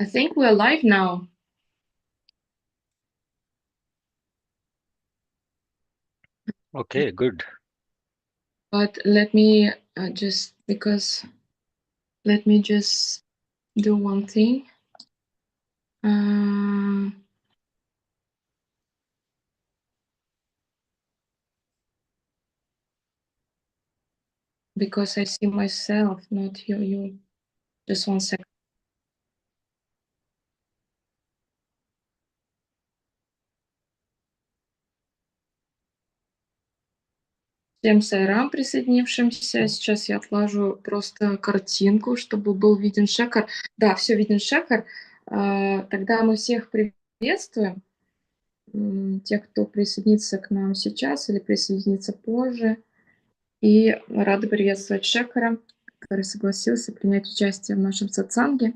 I think we're live now. Okay, good. But let me let me just do one thing. Because I see myself, not you. Just 1 second. Всем сайрам присоединившимся. Сейчас я отложу просто картинку, чтобы был виден Шекхар. Да, все виден Шекхар. Тогда мы всех приветствуем. Тех, кто присоединится к нам сейчас или присоединится позже. И рада приветствовать Шекхара, который согласился принять участие в нашем сатсанге.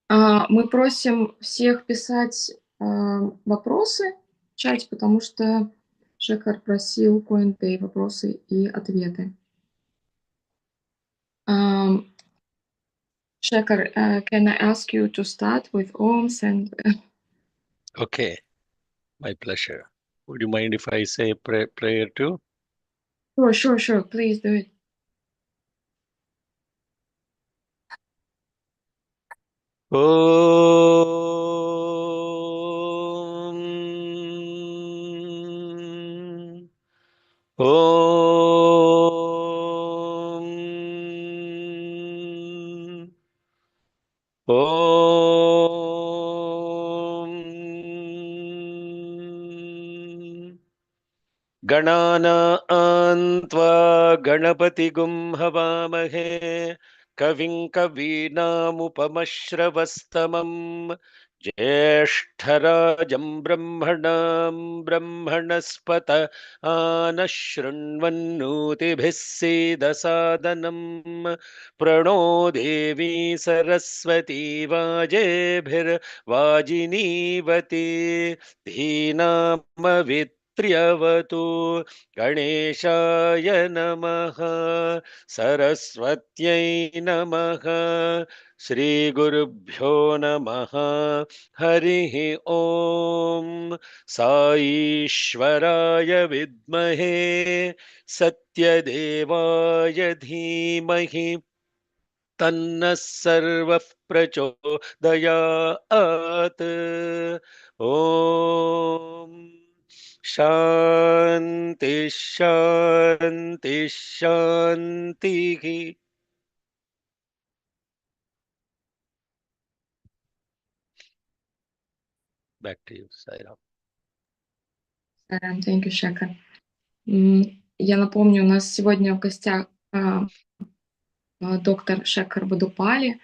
Мы просим всех писать вопросы в чате, потому что Шекхар просил Q&A, вопросы и ответы. Шекхар, can I ask you to start with Oms and... Okay, my pleasure. Would you mind if I say prayer too? Sure, please do it. गणानान्त्वा गणपतिगुं हवामहे कविं कवीनामुपमश्रवस्तमम् ज्येष्ठराजं ब्रह्मणां ब्रह्मणस्पत नः शृण्वन्नोतिभिः सीदसादनम् प्रणो देवी सरस्वती वाजेभिर्वाजिनीवती धीनामवित् त्र्यवतु गणेशाय नमः सरस्वत्यै नमः श्रीगुरुभ्यो नमः हरिः ॐ साईश्वराय विद्महे सत्यदेवाय धीमहि तन्नः सर्वः प्रचोदयात् ॐ शांति शांति शांति. Back to you, Сайрам. Thank you, Шекхар. Я напомню, у нас сегодня в гостях доктор Шекхар Боддупалли.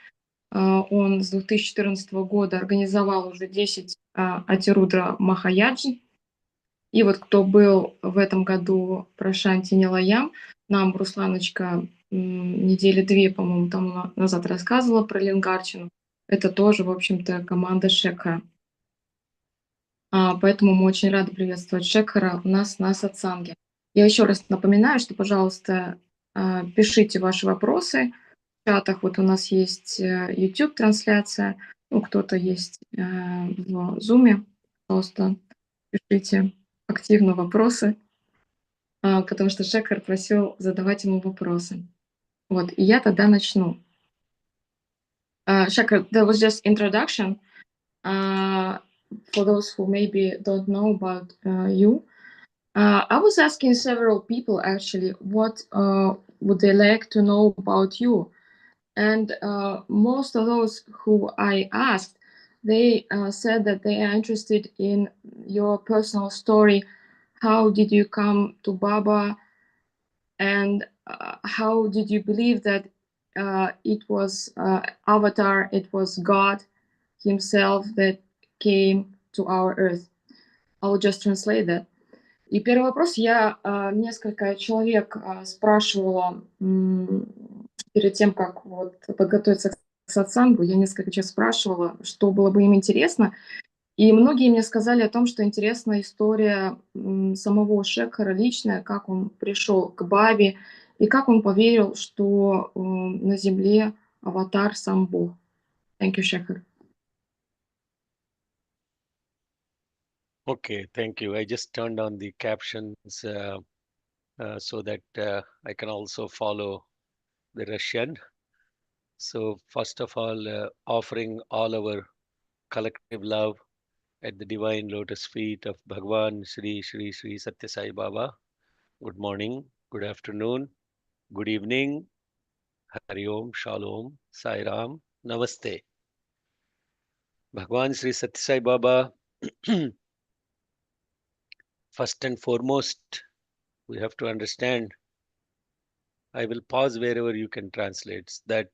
Он с 2014 года организовал уже 10 Атирудра Махаяджи. И вот кто был в этом году про Шанти Нилаям, нам Русланочка недели 2, по-моему, тому назад рассказывала про Лингарчину. Это тоже, в общем-то, команда Шекхара. Поэтому мы очень рады приветствовать Шекхара у нас на сатсанге. Я еще раз напоминаю, что, пожалуйста, пишите ваши вопросы в чатах. Вот у нас есть YouTube-трансляция, кто-то есть в Zoom. Пожалуйста, пишите активно вопросы, потому что Шекхар просил задавать ему вопросы. Вот, и я тогда начну. Шекхар, that was just introduction. For those who maybe don't know about you, I was asking several people actually what would they like to know about you, and most of those who I asked, they said that they are interested in your personal story. How did you come to Baba, and how did you believe that it was Avatar, it was God himself that came to our earth? I'll just translate that. И первый вопрос я несколько человек спрашивала перед тем, как вот подготовиться к сатсангу, я несколько человек спрашивала, что было бы им интересно. И многие мне сказали о том, что интересна история самого Шекхара личная, как он пришел к Бабе и как он поверил, что на земле аватар сам Бог. Thank you, Шекхар. Okay, thank you. I just turned on the captions so that I can also follow the Russian. So first of all, offering all our collective love at the divine lotus feet of Bhagwan Shri Satье Саи Баба. Good morning, good afternoon, good evening, Hari Om, Shalom, Sai Ram, Namaste. Bhagwan Shri Satье Саи Baba, first and foremost, we have to understand, I will pause wherever you can translate, that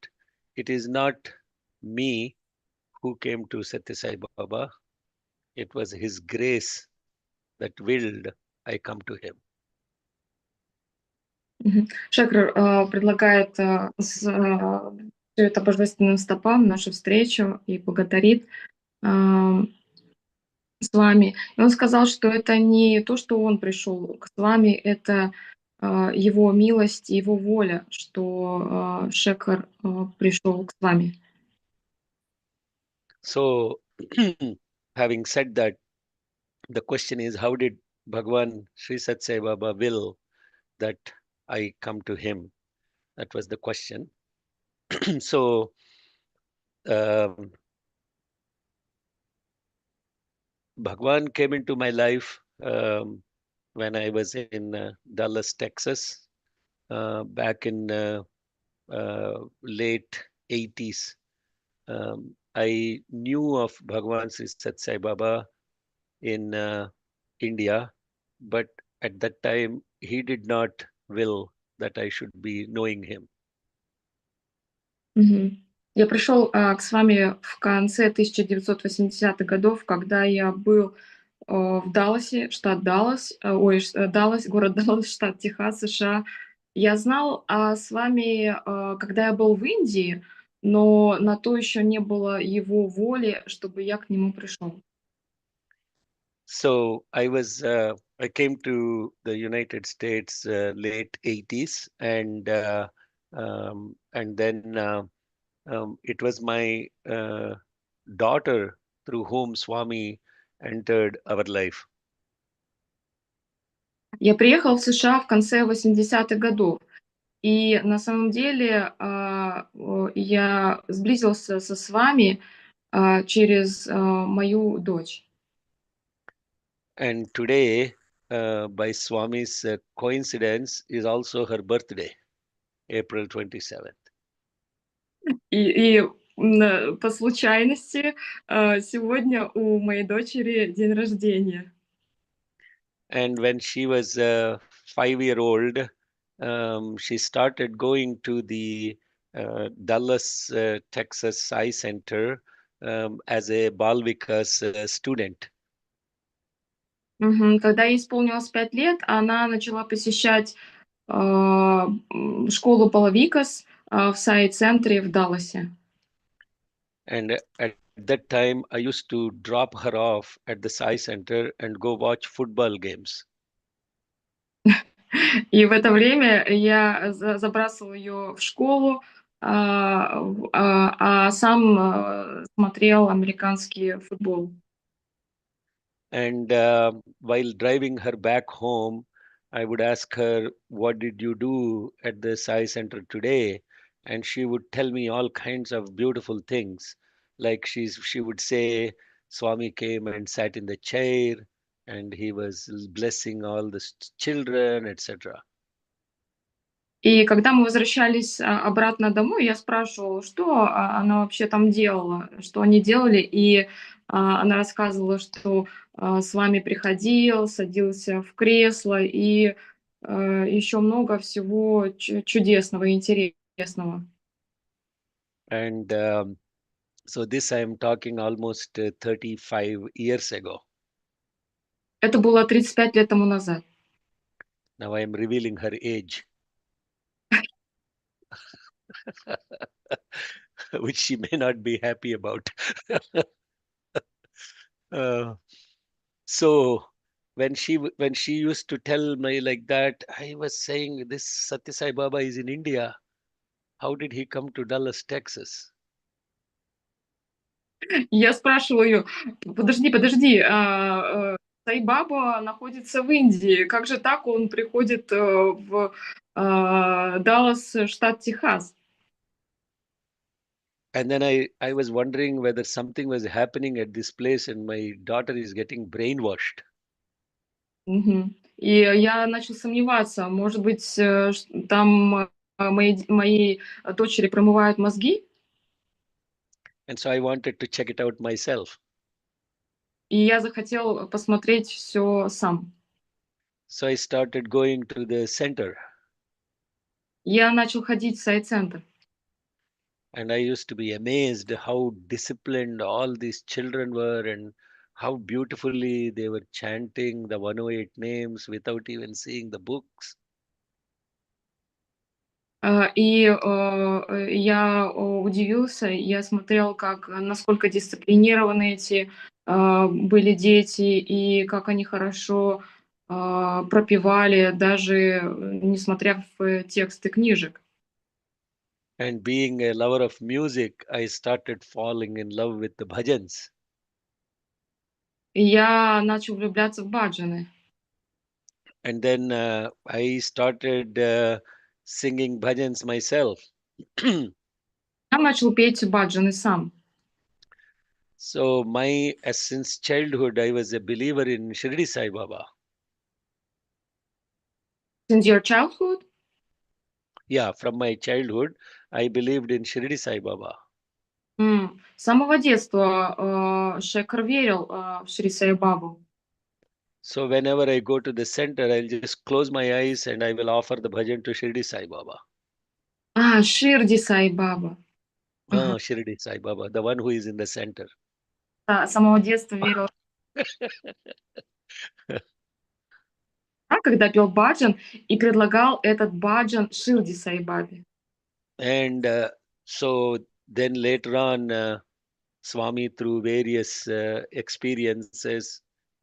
it is not me who came to Satье Саи Baba, it was his grace that willed I come to him. Шекхар предлагает всё это божественным стопам, нашу встречу, и благодарит Свами. И он сказал, что это не то, что он пришел к Свами, это его милость, его воля, что Шекхар пришел к Свами. So, having said that, the question is, how did Bhagwan Sri Satье Саи Baba will that I come to him? That was the question. So, Bhagwan came into my life when I was in Dallas, Texas, back in late 80s. I knew of Bhagwan Sri Satье Саи Baba in India, but at that time he did not will that I should be knowing him. Я пришел к Свами в конце 1980-х годов, когда я был в Далласе, штат Даллас, Даллас, город Даллас, штат Техас, США. Я знал о Свами, когда я был в Индии, но на то еще не было его воли, чтобы я к нему пришел. So I came to the United States late 80s, and then it was my daughter through whom Swami entered our life. Я приехал в США в конце 80-х годов, и на самом деле я сблизился со Свами через мою дочь. And today, by Swami's coincidence, is also her birthday, April 27th. И по случайности сегодня у моей дочери день рождения. And when she was 5-year-old, she started going to the Dallas, Texas Sai-centra as a Bal Викас student. Когда ей исполнилось 5 лет, она начала посещать школу Бал Викас в Саи-центре в Далласе. And at that time, I used to drop her off at the Sai-center and go watch football games. И в это время я забрасывал ее в школу, сам смотрел американский футбол. And while driving her back home, I would ask her, what did you do at the Sai-center today? And she would tell me all kinds of beautiful things. Like she would say, Swami came and sat in the chair and he was blessing all the children, etc. И когда мы возвращались обратно домой, я спрашивала, что она вообще там делала, что они делали. И она рассказывала, что с вами приходил, садился в кресло и еще много всего чудесного и интересного. And so this I am talking almost 35 years ago. Это было 35 лет тому назад. Now I am revealing her age. Which she may not be happy about. So when she used to tell me like that, I was saying, this Satье Саи Baba is in India. How did he come to Dallas, Texas? Я спрашиваю ее: подожди, Саи Баба находится в Индии. Как же так он приходит в Даллас, штат Техас? And then I was wondering whether something was happening at this place and my daughter is getting brainwashed. Мгм. И я начал сомневаться, может быть, там моей дочери промывают мозги? And so I wanted to check it out myself. И я захотел посмотреть все сам. So I started going to the center. Я начал ходить в Саи-центр. And I used to be amazed how disciplined all these children were and how beautifully they were chanting the 108 names without even seeing the books. Я удивился, я смотрел, насколько дисциплинированы эти были дети, и как они хорошо пропевали, даже несмотря в тексты книжек. And being a lover of music, I started falling in love with the bhajans. И я начал влюбляться в баджаны. And then I started singing bhajans myself. Я начал петь баджаны сам. So since childhood, I was a believer in Shirdi Sai Baba. Since your childhood? Yeah, from my childhood, I believed in Shirdi Sai Baba. С самого детства Шекхар верил в Ширди Саи Бабу. So whenever I go to the center, I'll just close my eyes and I will offer the bhajan to Shirdi Sai Baba. Ширди Саи Баба. Ага. Shirdi Sai Baba, the one who is in the center. С самого детства верил, когда пел баджан и предлагал этот баджан Ширди Саи Бабе. And so then later on, Swami, through various experiences,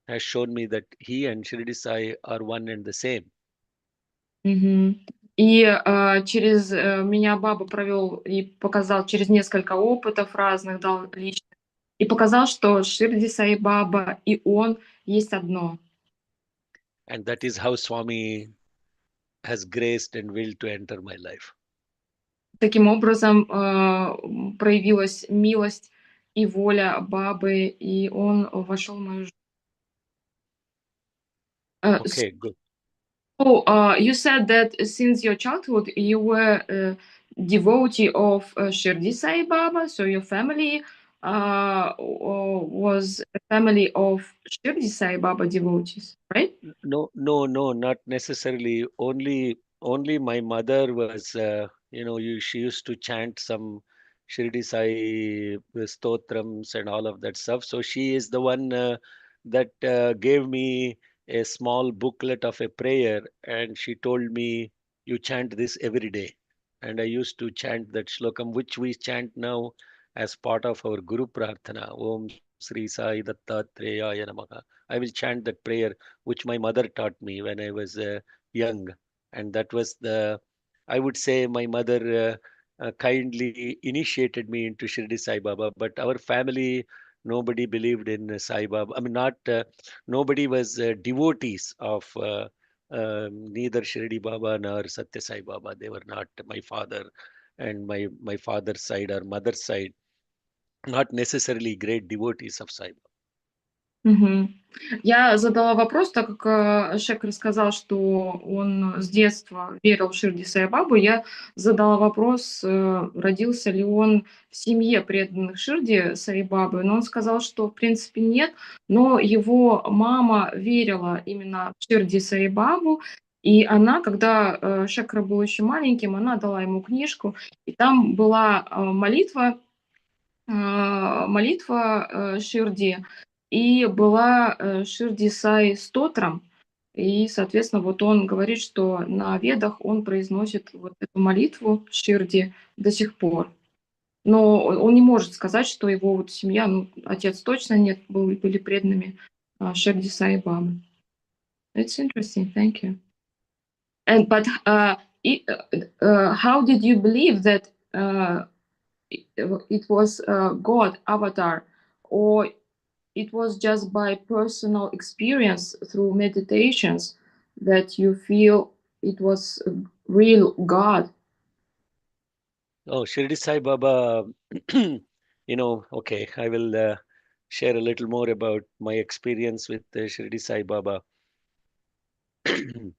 has shown me that he and Shirdi Sai are one and the same. Мгм. И через меня Баба провел и показал через несколько опытов разных, дал лично, и показал, что Ширди Саи Баба и он есть одно. And that is how Swami has graced and willed to enter my life. Таким образом проявилась милость и воля Бабы, и он вошел в мою жизнь. Okay, good. So, you said that since your childhood you were a devotee of Shirdi Sai Baba, so your family was a family of Shirdi Sai Baba devotees, right? No, not necessarily. Only my mother was, she used to chant some Shirdi Sai stotrams and all of that stuff. So she is the one that gave me a small booklet of a prayer, and she told me, "You chant this every day." And I used to chant that shlokam, which we chant now as part of our Guru Prarthana. Om Sri Sai Dattatreya Namaha. I will chant that prayer which my mother taught me when I was young. And that was I would say my mother kindly initiated me into Shirdi Sai Baba. But our family, nobody believed in Sai Baba. I mean, nobody was devotees of neither Shirdi Baba nor Satya Sai Baba. They were not my father and my father's side or mother's side, not necessarily great devotees of Sai Baba. Мгм. Я задала вопрос, так как Шекхар сказал, что он с детства верил в Ширди Саи Бабу. Я задала вопрос, родился ли он в семье преданных Ширди Саи Бабы, но он сказал, что в принципе нет, но его мама верила именно в Ширди Саи Бабу, и она, когда Шекхар был еще маленьким, она дала ему книжку, и там была молитва Ширди, и была Ширди Саи с тотром. И, соответственно, вот он говорит, что на ведах он произносит вот эту молитву Ширди до сих пор. Но он не может сказать, что его вот семья, ну, отец точно нет, были преданными Ширди Саи Бабы. It's interesting, thank you. But how did you believe that it was God avatar or it was just by personal experience through meditations that you feel it was a real God? Oh, Shirdi Sai Baba, okay, I will share a little more about my experience with Shirdi Sai Baba. Shirdi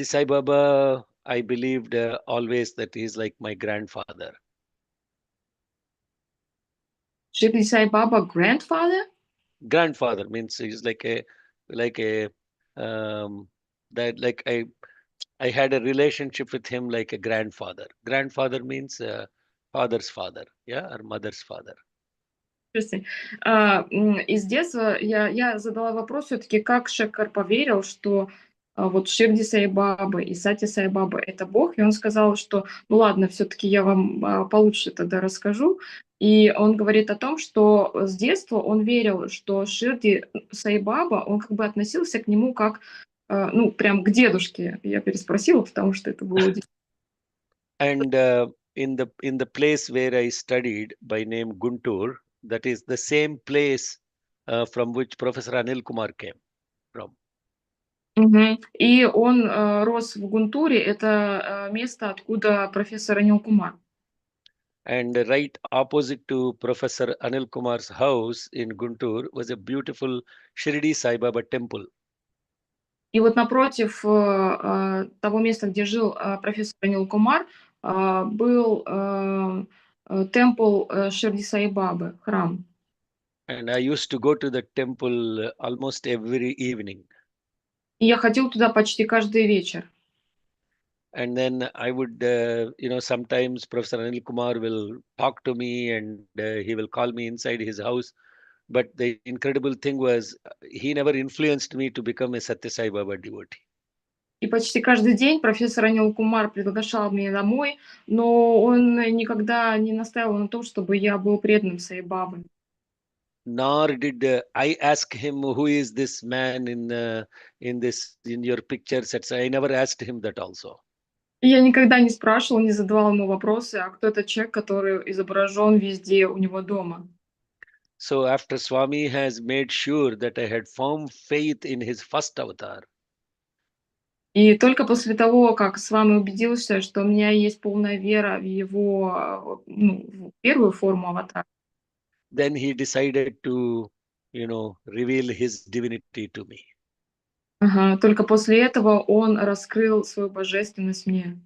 Sai Baba, I believed always that he's like my grandfather. Shirdi Sai Baba grandfather? Grandfather means he's like a that like I had a relationship with him like a grandfather. Grandfather means father's father, yeah, or mother's father. Interesting. Из детства я задала вопрос все-таки, как Шекхар поверил, что вот Ширди Саи Бабы и Сатья Саи Бабы — это Бог, и он сказал, что ну ладно, все-таки я вам получше тогда расскажу. И он говорит о том, что с детства он верил, что Ширди Саи Баба, он как бы относился к нему как, ну, прям к дедушке. Я переспросила, потому что это было... And in the place where I studied by name Guntur, that is the same place from which Professor Anil Kumar came from. Мгм. И он рос в Гунтуре, это место, откуда профессор Анил Кумар. And right opposite to Professor Anil Kumar's house in Guntur was a beautiful Shirdi Sai Baba temple. И вот напротив того места, где жил профессор Анил Кумар, был темпл Ширди Саи Бабы, храм. And I used to go to the temple almost every evening. И я ходил туда почти каждый вечер. And then I would, sometimes Professor Anil Kumar will talk to me and he will call me inside his house. But the incredible thing was, he never influenced me to become a Satье Саи Баба devotee. И почти каждый день профессор Анил Кумар приглашал меня домой, но он никогда не настаивал на том, чтобы я был преданным Саи Бабы. Nor did I ask him who is this man in your pictures, etc. I never asked him that also. И я никогда не спрашивала, не задавала ему вопросы, а кто этот человек, который изображен везде у него дома. So after Swami has made sure that I had firm faith in his first avatar, И только после того, как с вами убедился, что у меня есть полная вера в его, ну, в первую форму аватара, then he decided to, reveal his divinity to me. ага, только после этого он раскрыл свою божественность мне.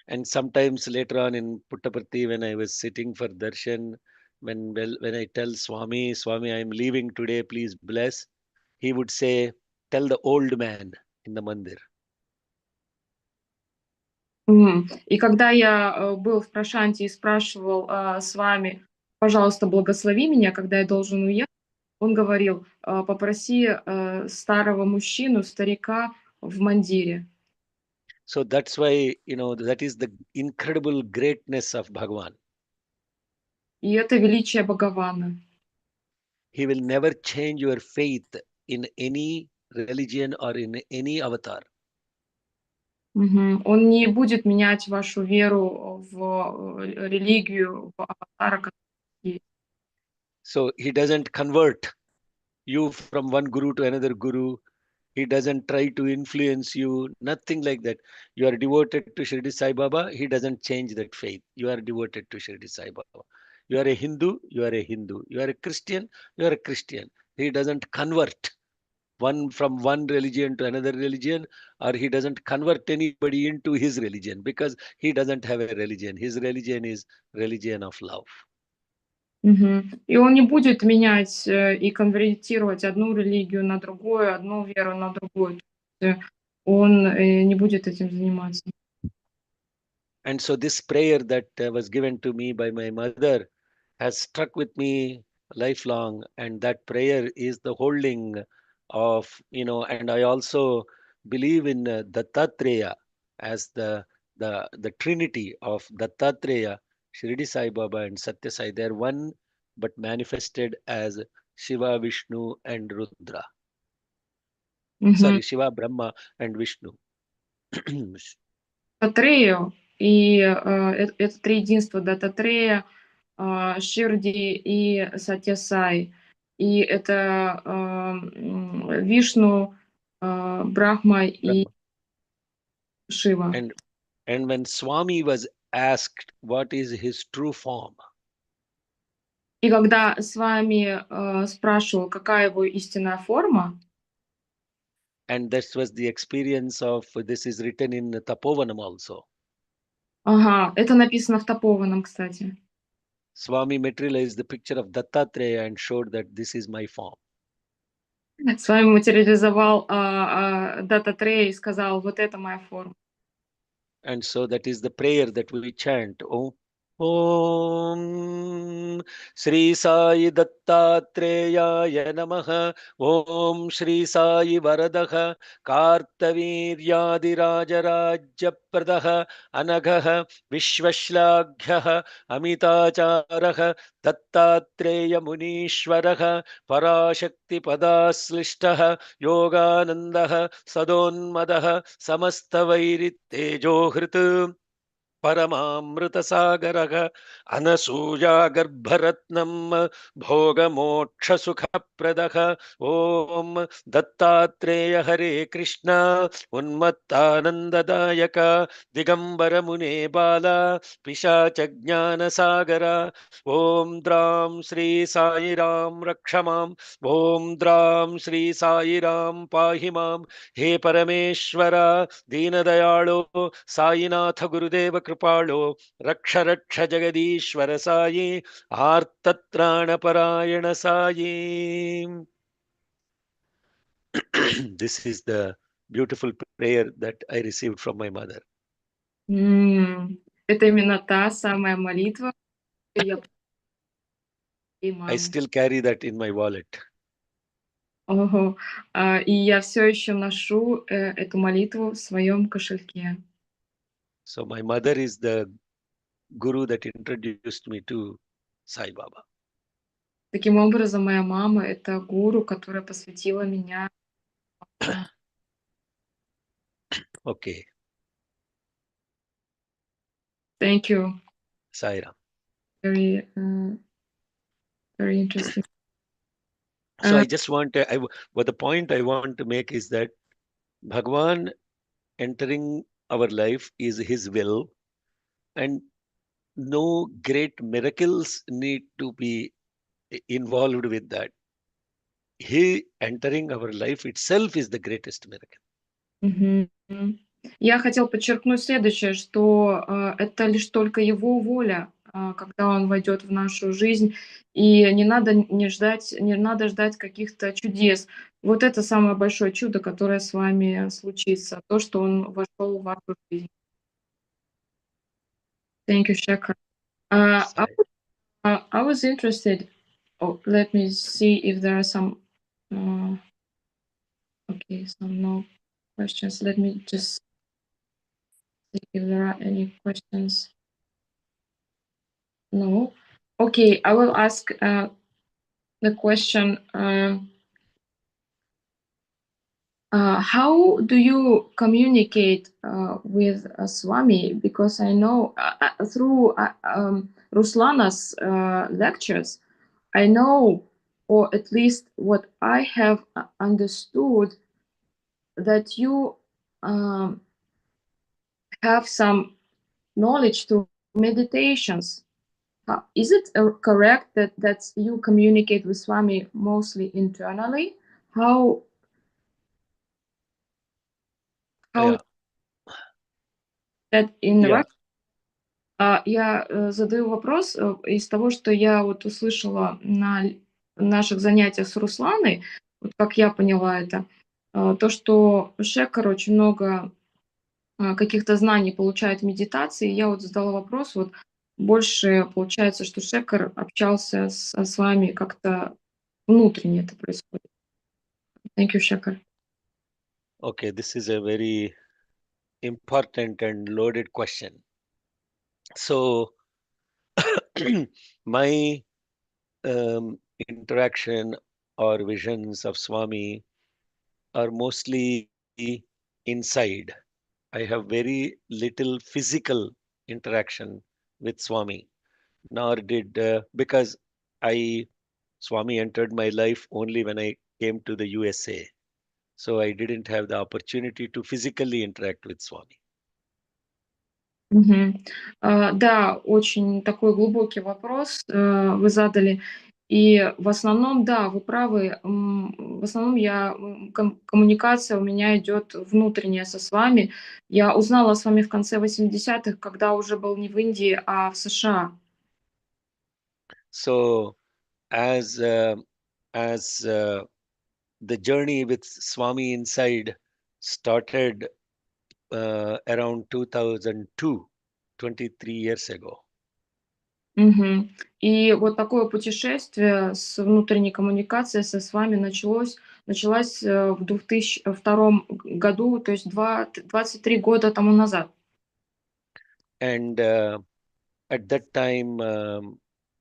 And sometimes later on in Puttaparthi, when I was sitting for darshan, when I tell Swami, I am leaving today, please bless, he would say, tell the old man in the mandir. И когда я был в Прошанте и спрашивал с вами, пожалуйста, благослови меня, когда я должен уехать, он говорил, попроси старого мужчину, старика в мандире. So that's why, that is the incredible greatness of Bhagavan. И это величие Бхагавана. He will never change your faith in any religion or in any avatar. Он не будет менять вашу веру в религию, в аватара, который есть. So he doesn't convert you from one guru to another guru. He doesn't try to influence you, nothing like that. You are devoted to Shirdi Sai Baba, he doesn't change that faith. You are devoted to Shirdi Sai Baba. You are a Hindu, you are a Hindu. You are a Christian, you are a Christian. He doesn't convert one from one religion to another religion, or he doesn't convert anybody into his religion because he doesn't have a religion. His religion is religion of love. И он не будет менять и конвертировать одну религию на другую, одну веру на другую. То есть, он не будет этим заниматься. And so this prayer that was given to me by my mother has stuck with me lifelong. And that prayer is the holding of, and I also believe in Dattatreya as the trinity of Dattatreya, Shirdi Sai Baba and Satье Саи. They're one, but manifested as Shiva, Vishnu, and Rudra. Sorry, Shiva, Brahma, and Vishnu. Дататрею, и это триединство Дататрея, Ширди и Сатья Саи. И это Вишну, Брахма и Brahma. Шива. And when Swami was asked what is his true form, И когда с вами спрашивал, какая его истинная форма, and that was the experience of this is written in Tapovanam also. ага, это написано в Тапованом, кстати. Swami materialized the picture of Dattatreya and showed that this is my form. С вами материализовал Даттатрея и сказал, вот это моя форма. And so that is the prayer that we chant. Om Sri Sai Dattatreya Namaha. Om Sri Sai Varadaha Kartaviryadirajaraja Pradaha Anagaha Vishwashlagyaha Amitacharaha Dattatreya Munishwaraha Parashakti Padaslishtah Yoganandaha Sadonmadaha Samastavairitejohrit परमामृतसागरः Anasuya गर्भरत्नम् भोगमोक्षसुखप्रदः ॐ दत्तात्रेय हरे कृष्ण उन्मत्तानन्ददायक दिगम्बरमुने बाला पिशाचज्ञानसागर ॐ द्रां श्री साईराम रक्ष माम् ॐ द्रां श्री साईराम पाहि माम् हे परमेश्वर दीनदयाळो साईनाथ गुरुदेव कृपाळो रक्ष रक्ष जगदीश्वर Sai आर्तत्राणपरायण Sai. This is the beautiful prayer that I received from my mother. Это именно та самая молитва, которую я и I мамы. still carry that in my wallet. Ого. И я все еще ношу эту молитву в своем кошельке. So my mother is the guru that introduced me to Sai Baba. Таким образом, моя мама — это гуру, которая посвятила меня. Okay, Thank you. Sai Ram. Very, very interesting. So I just want to, but the point I want to make is that Bhagwan entering our life is his will, and no great miracles need to be involved with that. He entering our life itself is the greatest miracle. Мгм. Я хотел подчеркнуть следующее, что это лишь только его воля, когда он войдет в нашу жизнь, и не надо ждать каких-то чудес. Вот это самое большое чудо, которое с вами случится, то, что он вошел в вашу жизнь. Thank you, Shekhar. Sai. I was interested. Oh, let me see if there are some. Okay, some no questions. Let me just see if there are any questions. No. Okay, I will ask the question. How do you communicate with Swami? Because I know through Ruslana's lectures, I know, or at least what I have understood, that you have some knowledge to meditations. Is it correct that you communicate with Swami mostly internally? How Yeah. that in Yeah. Я задаю вопрос из того, что я вот услышала на наших занятиях с Русланой, вот как я поняла это, то, что Шекхар очень много каких-то знаний получает в медитации. Я вот задала вопрос, вот больше получается, что Шекхар общался с вами как-то внутренне это происходит. Thank you, Шекхар. Okay, this is a very important and loaded question. So my interaction or visions of Swami are mostly inside. I have very little physical interaction with Swami. nor did because Swami entered my life only when I came to the USA. So I didn't have the opportunity to physically interact with Swami. Мгм. Да, очень такой глубокий вопрос вы задали. И в основном, да, вы правы. В основном коммуникация у меня идет внутренняя с вами. Я узнала с вами в конце 80-х, когда уже был не в Индии, а в США. So as uh, as the journey with Swami inside started around 2002, 23 years ago. Мгм. И вот такое путешествие с внутренней коммуникацией с вами началось в 2002 году, то есть 23 года тому назад. And at that time,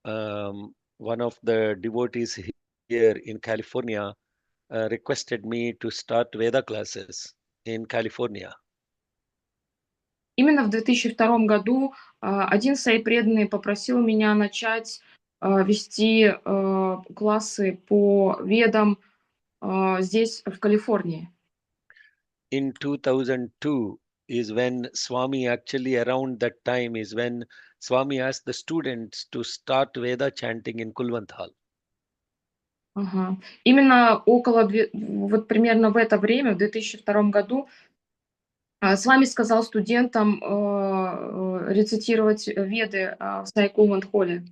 one of the devotees here in California requested me to start Veda classes in California. Именно в 2002 году один сай преданный попросил меня начать вести классы по ведам здесь, в Калифорнии. In 2002 is when Swami actually around that time is when Swami asked the students to start Veda chanting in Kulwant. Ага. Именно вот примерно в это время, в 2002 году, с вами сказал студентам рецитировать веды в Саи-холле.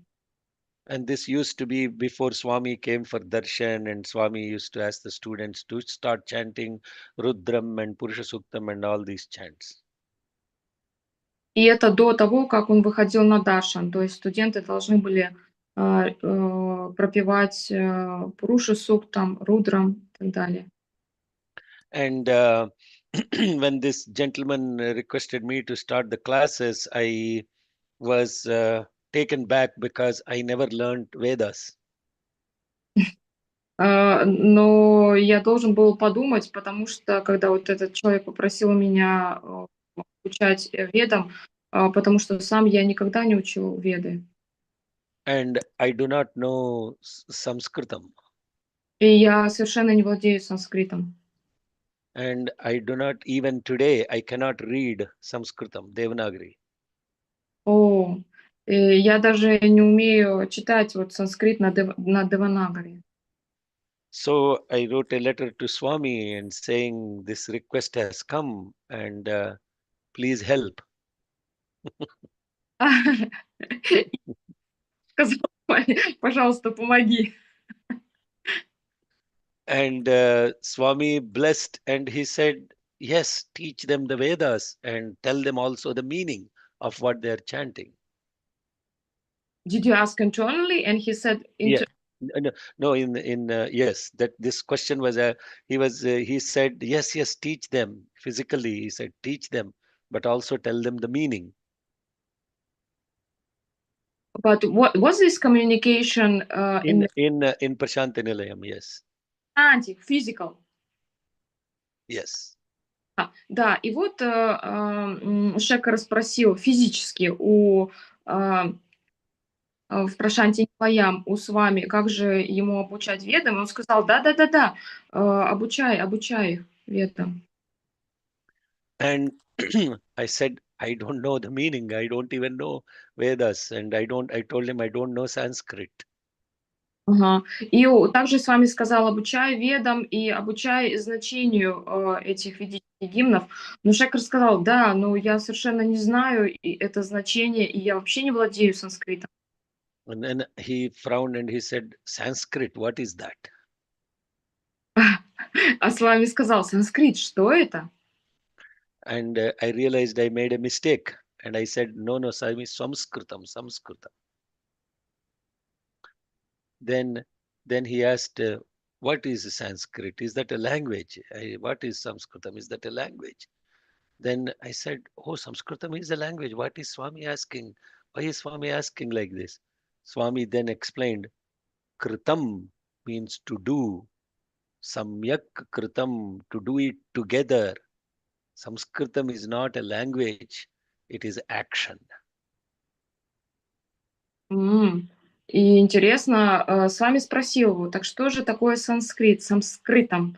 And this used to be before Swami came for darshan, and Swami used to ask the students to start chanting Rudram and Purusha Suktam and all these chants. И это до того, как он выходил на даршан. То есть студенты должны были пропевать Пуруши Суктам, Рудрам и так далее. And when this gentleman requested me to start the classes, I was taken back because I never learned Vedas. Но я должен был подумать, потому что когда вот этот человек попросил меня обучать ведам, потому что сам я никогда не учил веды. And I do not know Sanskritam. И я совершенно не владею санскритом. And I do not, even today, I cannot read Sanskritam, Devanagari. О, я даже не умею читать вот санскрит на Деванагари. So I wrote a letter to Swami and saying this request has come and please help. Сказал, пожалуйста, помоги. And Swami blessed and he said, yes, teach them the Vedas and tell them also the meaning of what they are chanting. Did you ask internally? And he said, Yeah. No, in yes, that this question was he said yes, teach them physically. He said teach them, but also tell them the meaning. But what was this communication In Prashant Nilayam, yes. Physical? Yes. Да, и вот Шекхар спросил физически в Прошанте Нилагам у Свами, как же ему обучать ведам. Он сказал, да, обучай их ведам. And I said, I don't know the meaning. I don't even know Vedas. And I told him I don't know Sanskrit. Ага. И также с вами сказал, обучай ведам и обучай значению этих ведических гимнов. Но Шекхар сказал, да, но я совершенно не знаю это значение, и я вообще не владею санскритом. And then he frowned and he said, Sanskrit, what is that? А с вами сказал, санскрит, что это? And I realized I made a mistake. And I said, no, Swami, Samskritam. Then he asked, what is Sanskrit? Is that a language? What is Sanskritam? Is that a language? Then I said, oh, Sanskritam is a language. What is Swami asking? Why is Swami asking like this? Swami then explained, Kritam means to do. Samyak Kritam, to do it together. Sanskritam is not a language, it is action. И интересно, с вами спросил его, так что же такое санскрит, санскритом?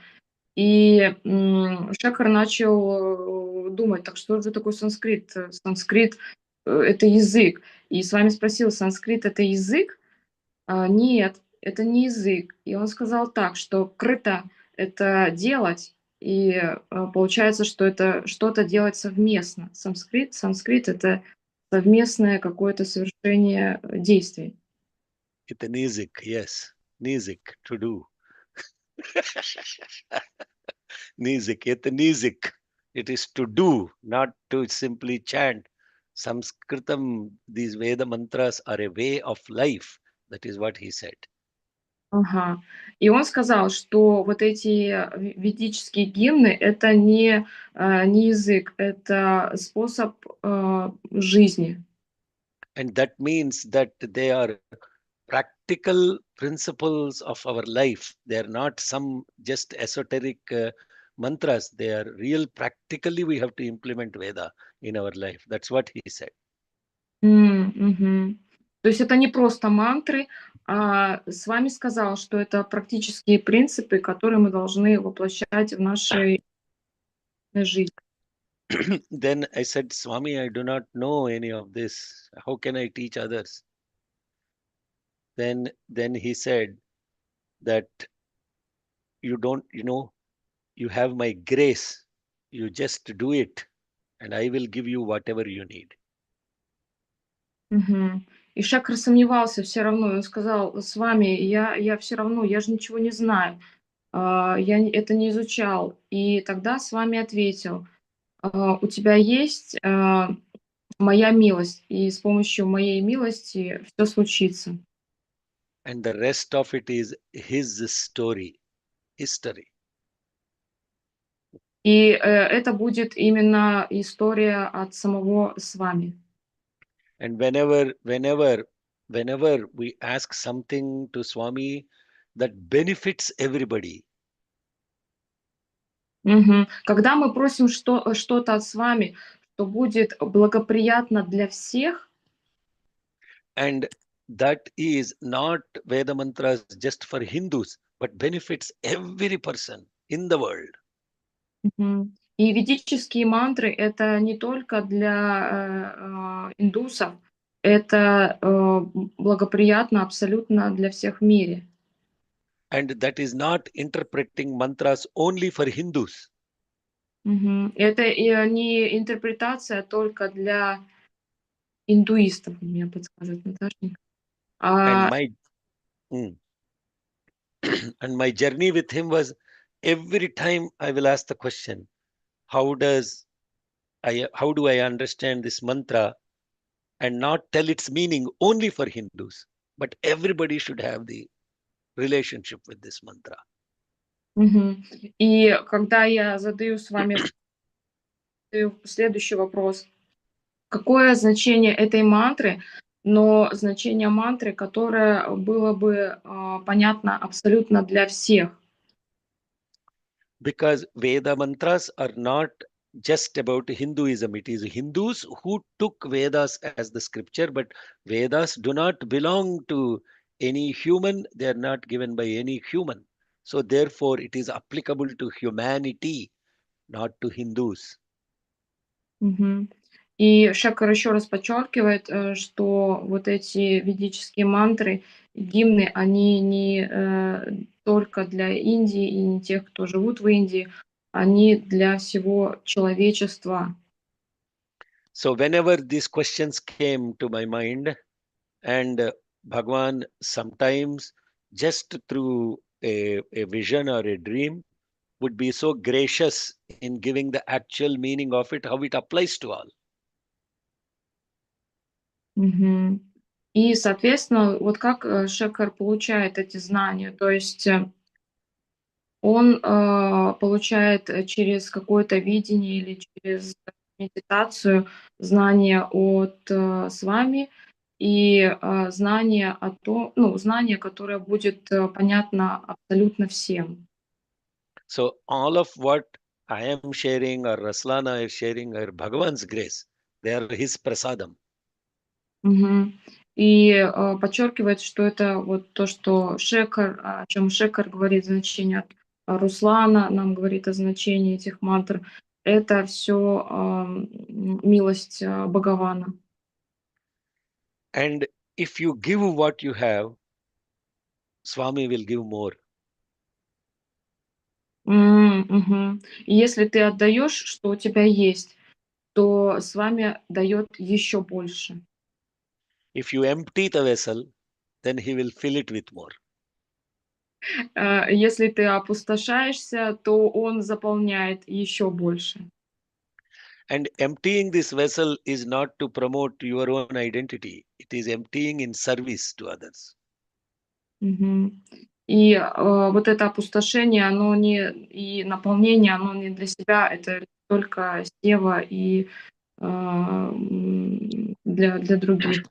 И Шекхар начал думать, так что же такое санскрит? Санскрит это язык. И с вами спросил, санскрит это язык? Нет, это не язык. И он сказал так, что крыто это делать, и получается, что это что-то делать совместно. Санскрит это совместное какое-то совершение действий. It's a nizik, yes. Nizik, to do. Nizik, it's a nizik. It is to do, not to simply chant. Sanskritam, these Veda mantras are a way of life. That is what he said. Ага. И он сказал, что вот эти ведические гимны это не язык, это способ жизни. And that means that they are practical principles of our life. They are not some just esoteric mantras. They are real practically we have to implement Veda in our life. That's what he said. Мгм. То есть это не просто мантры, а с вами сказал, что это практические принципы, которые мы должны воплощать в нашей жизни. Then I said, Swami, I do not know any of this. How can I teach others? Then he said that you don't, you have my grace. You just do it, and I will give you whatever you need. Мгм. И Шекхар сомневался все равно. И он сказал: "С вами я все равно, я же ничего не знаю, это не изучал". И тогда с вами ответил: "У тебя есть, моя милость, и с помощью моей милости все случится". And the rest of it is his story, history. И, это будет именно история от самого с вами. And whenever we ask something to Swami that benefits everybody, Мгм. Когда мы просим что-то от с вами, что будет благоприятно для всех. and that is not Veda mantras just for Hindus, but benefits every person in the world. Мгм. И ведические мантры это не только для, индусов, это, благоприятно абсолютно для всех в мире. And that is not interpreting mantras only for Hindus. Мгм. Это не интерпретация только для индуистов, мне подсказывает Наташенька. And А, my mm, and my journey with him was every time I will ask the question, how do I understand this mantra and not tell its meaning only for Hindus, but everybody should have the relationship with this mantra. мгм. И когда я задаю с вами следующий вопрос: какое значение этой мантры, но значение мантры, которое было бы, понятно абсолютно для всех. Because Veda mantras are not just about Hinduism. It is Hindus who took Vedas as the scripture, but Vedas do not belong to any human. They are not given by any human. So therefore, it is applicable to humanity, not to Hindus. Мгм. И Шекхар еще раз подчеркивает, что вот эти ведические мантры, гимны, они не, только для Индии и не тех, кто живут в Индии, они для всего человечества. So whenever these questions came to my mind, and Bhagwan sometimes just through a vision or a dream would be so gracious in giving the actual meaning of it, how it applies to all. Мгм. И, соответственно, вот как, Шекхар получает эти знания. То есть, он, получает, через какое-то видение или через медитацию знания от, Свами и, знание о том, ну, знание, которое будет, понятно абсолютно всем. So all of what I am sharing or Raslana is sharing are Bhagavan's grace. They are his prasadam. Мгм. и подчеркивает, что это вот то, что Шекхар, о чем Шекхар говорит, значение от Руслана нам говорит о значении этих мантр. Это все милость Бхагавана. And if you give what you have, Swami will give more. Мгм. И если ты отдаешь, что у тебя есть, то с вами дает еще больше. If you empty the vessel, then he will fill it with more. Если ты опустошаешься, то он заполняет еще больше. And emptying this vessel is not to promote your own identity. It is emptying in service to others. Мгм. И вот это опустошение, оно не и наполнение, оно не для себя, это только сева и для других.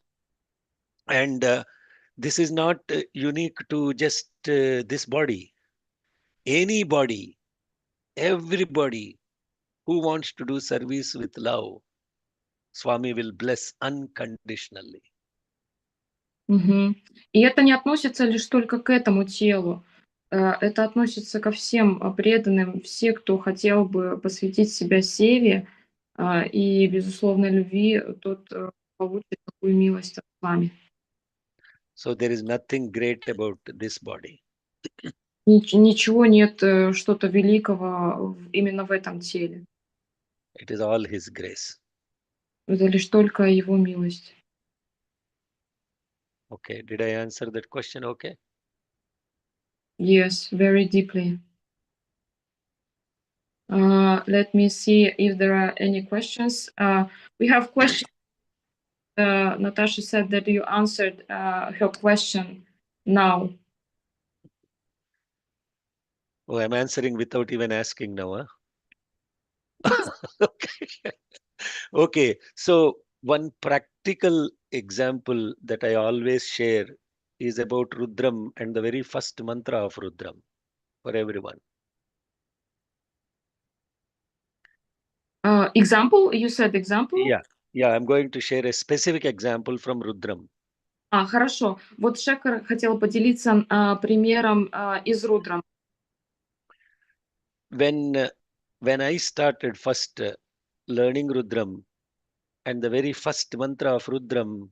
And this is not unique to just this body. Anybody, everybody who wants to do service with love, Swami will bless unconditionally. Мгм. И это не относится лишь только к этому телу. Это относится ко всем преданным, все, кто хотел бы посвятить себя севе и безусловной любви, тот получит такую милость от вами. So there is nothing great about this body. Ничего нет, что-то великого именно в этом теле. It is all His grace. Это лишь только его милость. Okay, did I answer that question? Okay. Yes, very deeply. Let me see if there are any questions. We have questions. Natasha said that you answered her question now. Oh, I'm answering without even asking now. Huh? Okay. Okay. So one practical example that I always share is about Rudram and the very first mantra of Rudram for everyone. Example? You said example? Yeah, I'm going to share a specific example from Rudram. Хорошо. Вот Шекхар хотел поделиться примером из Рудрам. When I started first learning Rudram, and the very first mantra of Rudram,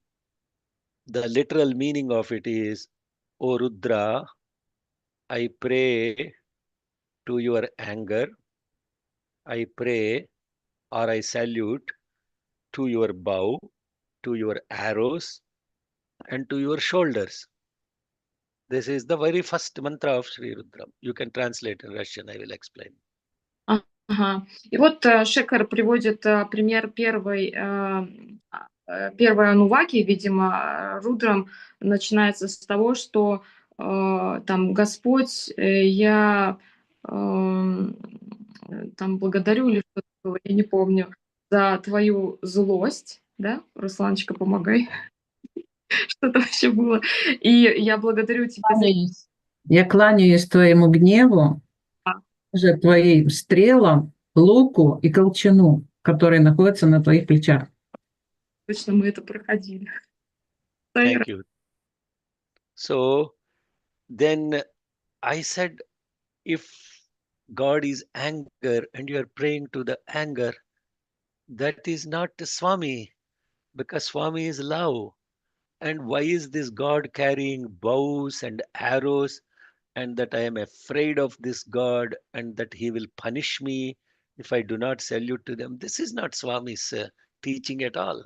the literal meaning of it is, O Rudra, I pray to your anger, I pray or I salute to your bow, to your arrows, and to your shoulders. This is the very first mantra of Sri Rudram. You can translate in Russian, I will explain. Ага. И вот Шекхар приводит пример первой ануваки, видимо, Рудрам начинается с того, что там Господь, я там благодарю или что-то было, я не помню, за твою злость, да, Русланочка, помогай, что-то вообще было, и я благодарю тебя за... Я кланяюсь твоему гневу, же твоим стрелам, луку и колчану, которые находятся на твоих плечах. Точно мы это проходили. Thank you. So then I said, if God is anger and you are praying to the anger, that is not Swami, because Swami is love. And why is this God carrying bows and arrows, and that I am afraid of this God and that he will punish me if I do not salute to them? This is not Swami's teaching at all.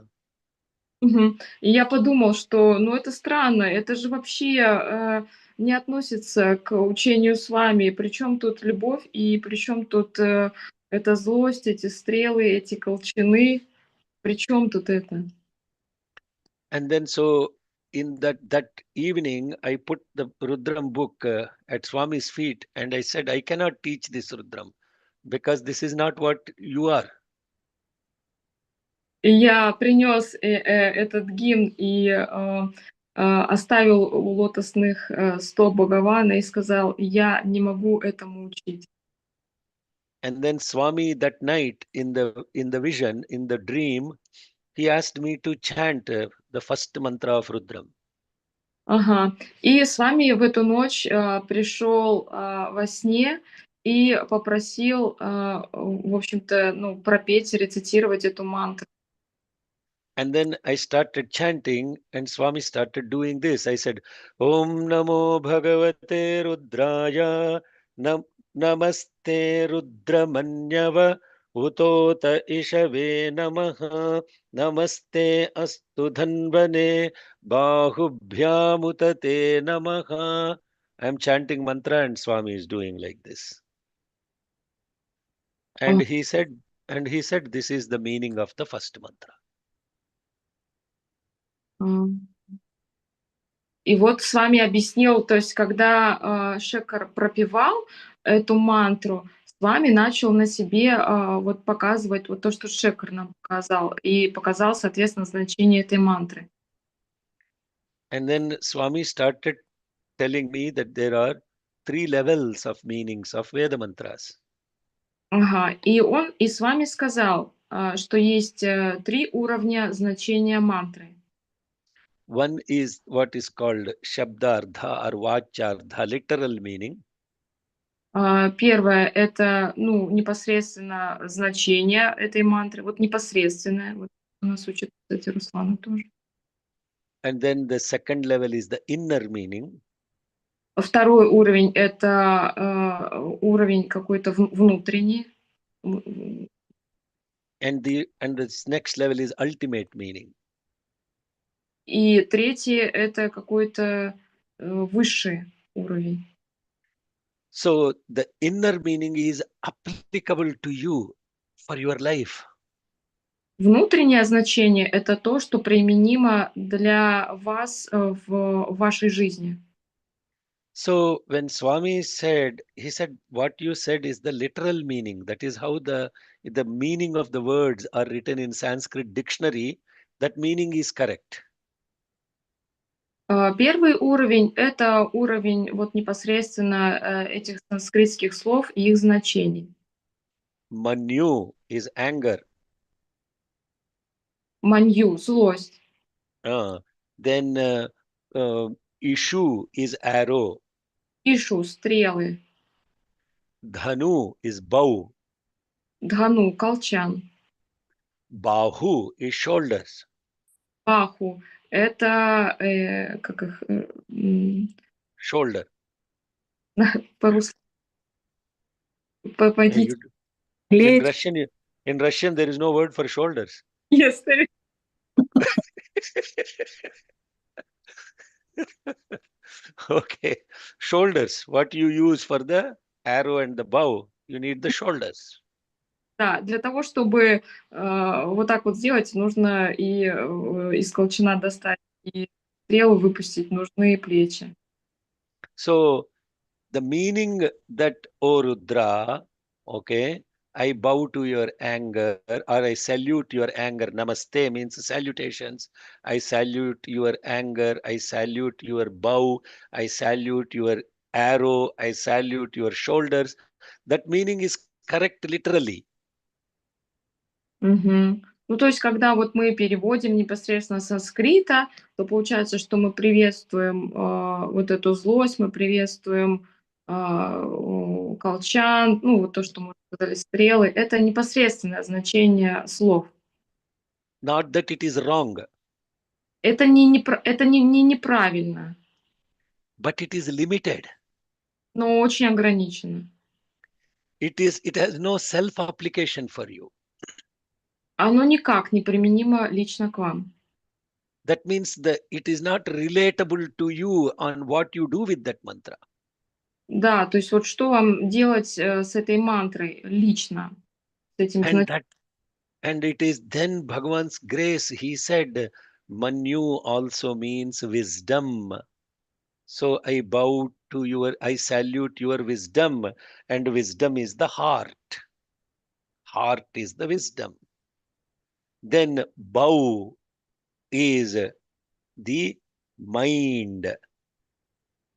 Мгм. И я подумал, что, ну, это странно, это же вообще не относится к учению с вами. Причем тут любовь и причем тут эта злость, эти стрелы, эти колчаны. Причем тут это? And then so in that evening, I put the Rudram book at Swami's feet, and I said, I cannot teach this Rudram because this is not what you are. И я принес этот гимн и оставил у лотосных стоп Бхагавана и сказал, я не могу этому учить. And then Swami that night in the vision, in the dream, he asked me to chant the first mantra of Rudram. Ага. И с вами в эту ночь пришел во сне и попросил, в общем-то, ну, пропеть, рецитировать эту мантру. And then I started chanting, and Swami started doing this. I said, Om Namo Bhagavate Rudraya, Namaste Rudramanyava, Utota Ishave Namaha, Namaste Astu Dhanvane, Bahubhyamutate Namaha. I'm chanting mantra, and Swami is doing like this. And he said, this is the meaning of the first mantra. И вот с вами объяснил, то есть когда Шекхар пропевал эту мантру, с вами начал на себе вот показывать вот то, что Шекхар нам показал, и показал, соответственно, значение этой мантры. And then Swami started telling me that there are 3 levels of meanings of Veda mantras. Ага. И с вами сказал, что есть 3 уровня значения мантры. One is what is called Shabdardha or Vachyardha, literal meaning. Первое — это, ну, непосредственно значение этой мантры, вот непосредственное. Вот у нас учит, кстати, Руслана тоже. And then the second level is the inner meaning. Второй уровень — это уровень какой-то внутренний. And this next level is ultimate meaning. И третий — это какой-то высший уровень. So the inner meaning is applicable to you for your life. Внутреннее значение — это то, что применимо для вас в вашей жизни. So when Swami said, he said, what you said is the literal meaning. That is how the meaning of the words are written in Sanskrit dictionary. That meaning is correct. Первый уровень — это уровень вот непосредственно этих санскритских слов и их значений. Manyu is anger. Манью — злость. Then Ishu is arrow. Ишу — стрелы. Dhanu is bow. Дхану — колчан. Bahu is shoulders. Баху — это как их Shoulder. по-русски. Yeah, Помогите. in Russian there is no word for shoulders. Yes. Okay, shoulders. What you use for the arrow and the bow, you need the shoulders. Да, для того, чтобы вот так вот сделать, нужно и из колчана достать, и стрелу выпустить, нужны плечи. So the meaning that, O Rudra, okay, I bow to your anger, or I salute your anger. Namaste means salutations. I salute your anger. I salute your bow. I salute your arrow. I salute your shoulders. That meaning is correct literally. Мгм. Ну, то есть, когда вот мы переводим непосредственно с санскрита, то получается, что мы приветствуем вот эту злость, мы приветствуем колчан, ну, вот то, что мы сказали, стрелы. Это непосредственное значение слов. Not that it is wrong, Это это не неправильно, but it is limited. но очень ограничено. It has no self-application for you. Оно никак не применимо лично к вам. That means that it is not relatable to you on what you do with that mantra. Да, то есть вот что вам делать с этой мантрой лично, с этим значением? And it is then Bhagavan's grace. He said, Manyu also means wisdom. So I bow to I salute your wisdom, and wisdom is the heart. Heart is the wisdom. Then bow is the mind.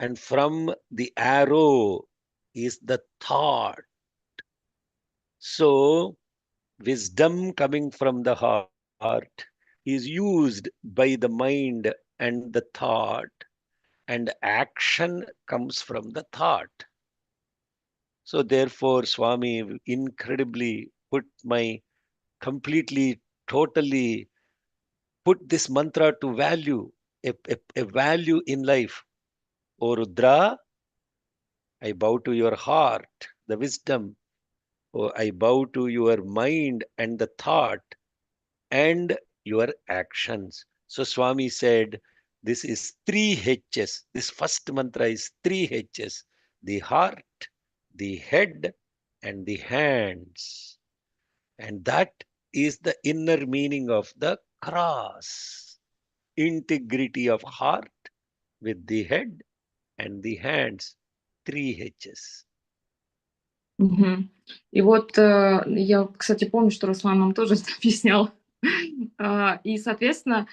And from the arrow is the thought. So wisdom coming from the heart, is used by the mind and the thought, and action comes from the thought. So therefore, Swami incredibly totally put this mantra to value, a value in life. O Rudra, I bow to your heart, the wisdom. Oh, I bow to your mind and the thought and your actions. So Swami said, this is 3 H's. This first mantra is 3 H's. The heart, the head, and the hands. And that is the inner meaning of the cross. Integrity of heart with the head and the hands. 3 H's. Мгм. И вот я, кстати, помню, что Руслан нам тоже это объяснял. И, соответственно,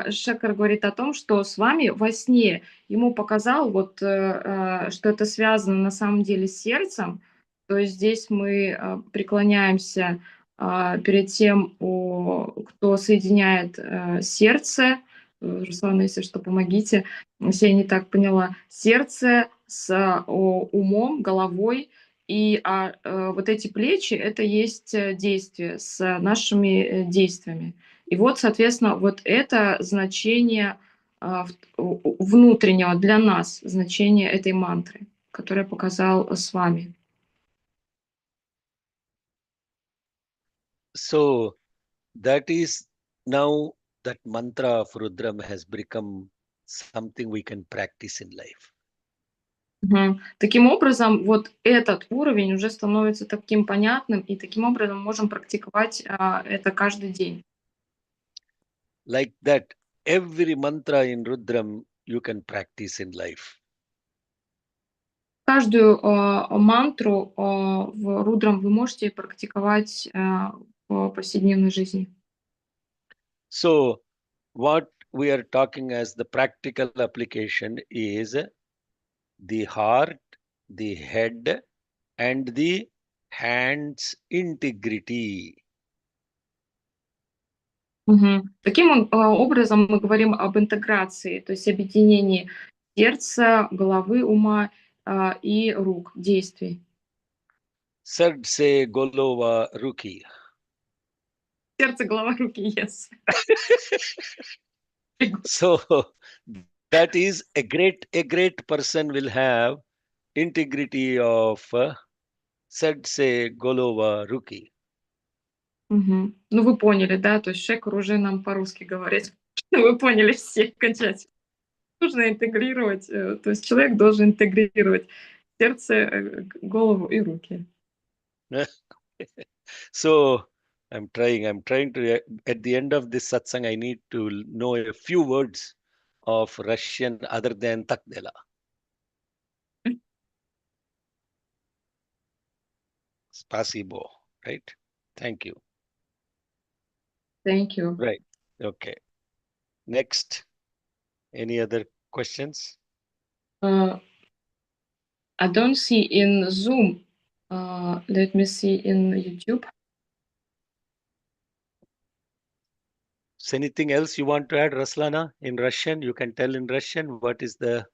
Шекхар говорит о том, что с вами во сне ему показал, вот, что это связано на самом деле с сердцем. То есть здесь мы преклоняемся перед тем, кто соединяет сердце. Руслан, если что, помогите, если я не так поняла. Сердце с умом, головой. И вот эти плечи — это есть действие с нашими действиями. И вот, соответственно, вот это значение внутреннего для нас, значение этой мантры, которое показал Свами. So that is now that mantra of Rudram has become something we can practice in life. Мгм. Таким образом, вот этот уровень уже становится таким понятным, и таким образом можем практиковать это каждый день. Like that, every mantra in Rudram you can practice in life. Каждую мантру в Рудрам вы можете практиковать в повседневной жизни. So what we are talking as the practical application is the heart, the head, and the hands integrity. Мгм. Таким образом мы говорим об интеграции, то есть объединении сердца, головы, ума и рук, действий. Sadse golova ruki. Сердце, голова, руки, yes. So that is a great person will have integrity of Sadse golova ruki. Мгм. Ну, вы поняли, да? То есть Шекхар уже нам по-русски говорит. Вы поняли все окончательно. Нужно интегрировать, то есть человек должен интегрировать сердце, голову и руки. So I'm trying to, at the end of this satsang, I need to know a few words of Russian other than takdela. Spasibo, right? Thank you. Thank you. Right. Okay. Next. Any other questions? I don't see in Zoom. Let me see in YouTube. So anything else you want to add, Raslana, in Russian? You can tell in Russian what is the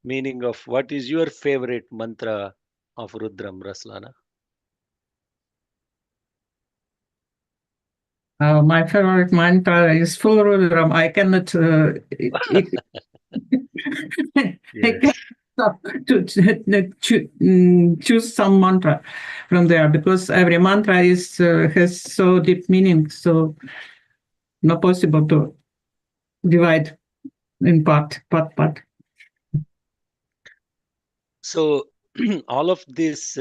meaning of, what is your favorite mantra of Rudram, Raslana? My favorite mantra is full Rudram. I cannot I can't stop to choose some mantra from there, because every mantra has so deep meaning, so not possible to divide in part. So all of this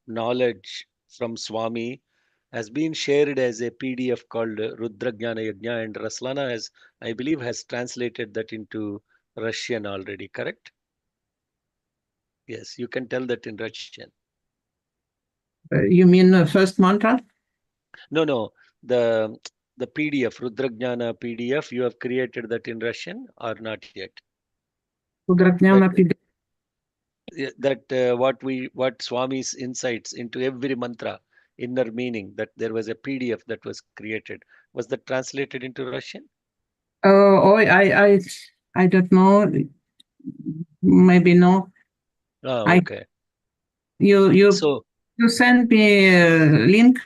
knowledge from Swami has been shared as a PDF called Rudrajnana Yajna, and Raslana has, I believe, has translated that into Russian already, correct? Yes, you can tell that in Russian. You mean the first mantra? No, the PDF, Rudrajnana PDF, you have created that in Russian or not yet? Rudrajnana That what Swami's insights into every mantra, inner meaning, that there was a PDF that was created. Was that translated into Russian? I don't know. Maybe no. Okay. You So send me a link.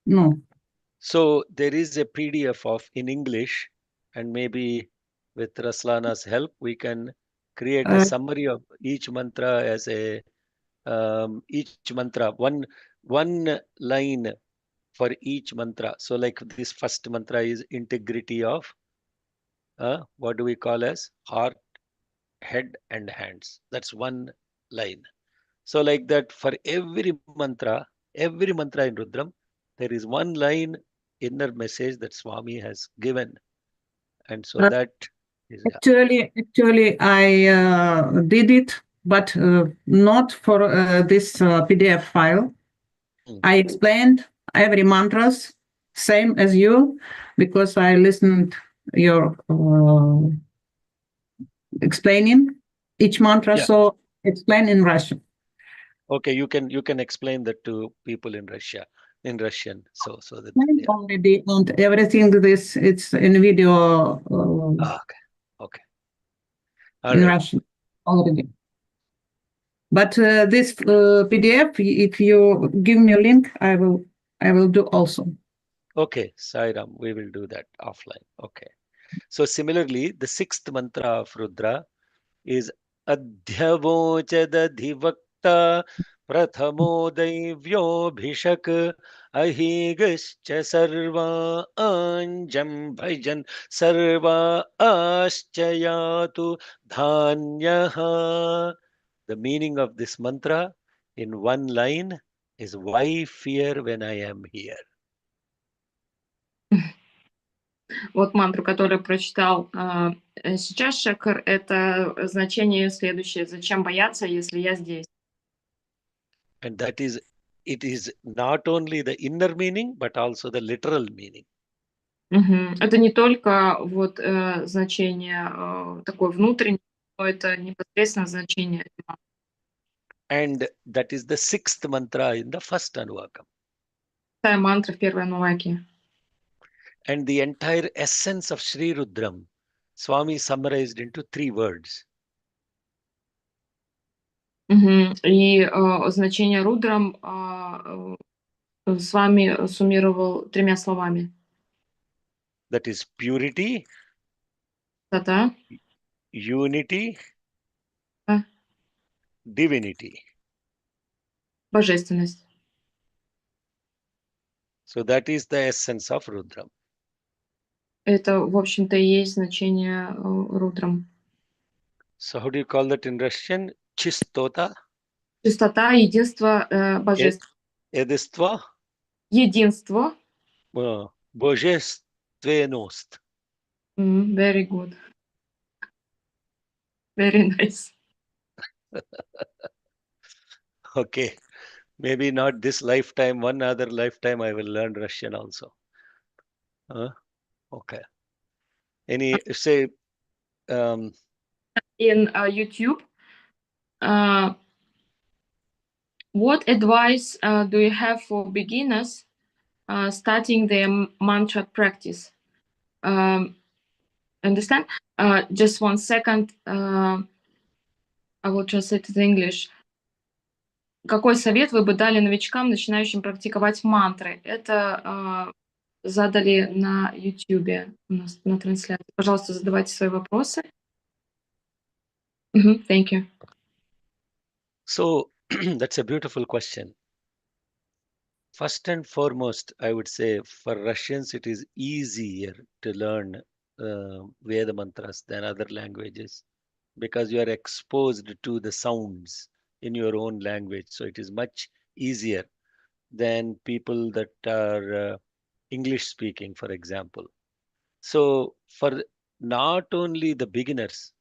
No. So there is a PDF of in English, and maybe with Raslana's help, we can create a summary of each mantra as a each mantra, one line for each mantra. So like this first mantra is integrity of what do we call as heart, head, and hands. That's one line. So like that for every mantra in Rudram, there is one line inner message that Swami has given. And so that is Actually, I did it, but not for this PDF file. I explained every mantras, same as you, because I listened your explaining each mantra, so explain in Russian. Okay, you can explain that to people in Russian. So that already, and everything it's in video. Okay. In Russian already. But this PDF, if you give me a link, I will do also. Okay, Sairam, we will do that offline. Okay. So similarly, the sixth mantra of Rudra is Adhyavochadadhivakta Prathamo Daivyo Bhishak Ahigascha Sarva Anjam Bhajan Sarva Aschayatu Dhanyaha. The meaning of this mantra in one line is why fear when I am here. Вот мантру, которую прочитал сейчас Шекхар, это значение следующее. Зачем бояться, если я здесь? And it is not only the inner meaning, but also the literal meaning. Это не только вот значение такое внутреннее, но это непосредственно значение. And that is the sixth mantra in the first Anuvakam. Мантра в первой Ануваке. And the entire essence of Sri Rudram, Swami summarized into 3 words. И значение Рудрам Свами суммировал 3 словами. That is purity, Чистота, unity, divinity. божественность. So that is the essence of Rudram. Это, в общем-то, и есть значение Рудрам. So how do you call that in Russian? Chistota? Чистота, единство, божество. Единство? Единство. Божественность. Very good. Very nice. Okay. Maybe not this lifetime, one other lifetime I will learn Russian also. Okay. In YouTube, what advice do you have for beginners starting their mantra practice? Understand? Just 1 second. I will translate it in English. Какой совет вы бы дали новичкам, начинающим практиковать мантры? Это задали на YouTube у нас на трансляции. Пожалуйста, задавайте свои вопросы. Thank you. So that's a beautiful question. First and foremost, I would say for Russians, it is easier to learn Veda mantras than other languages because you are exposed to the sounds in your own language. So it is much easier than people that are English speaking, for example. So for not only the beginners,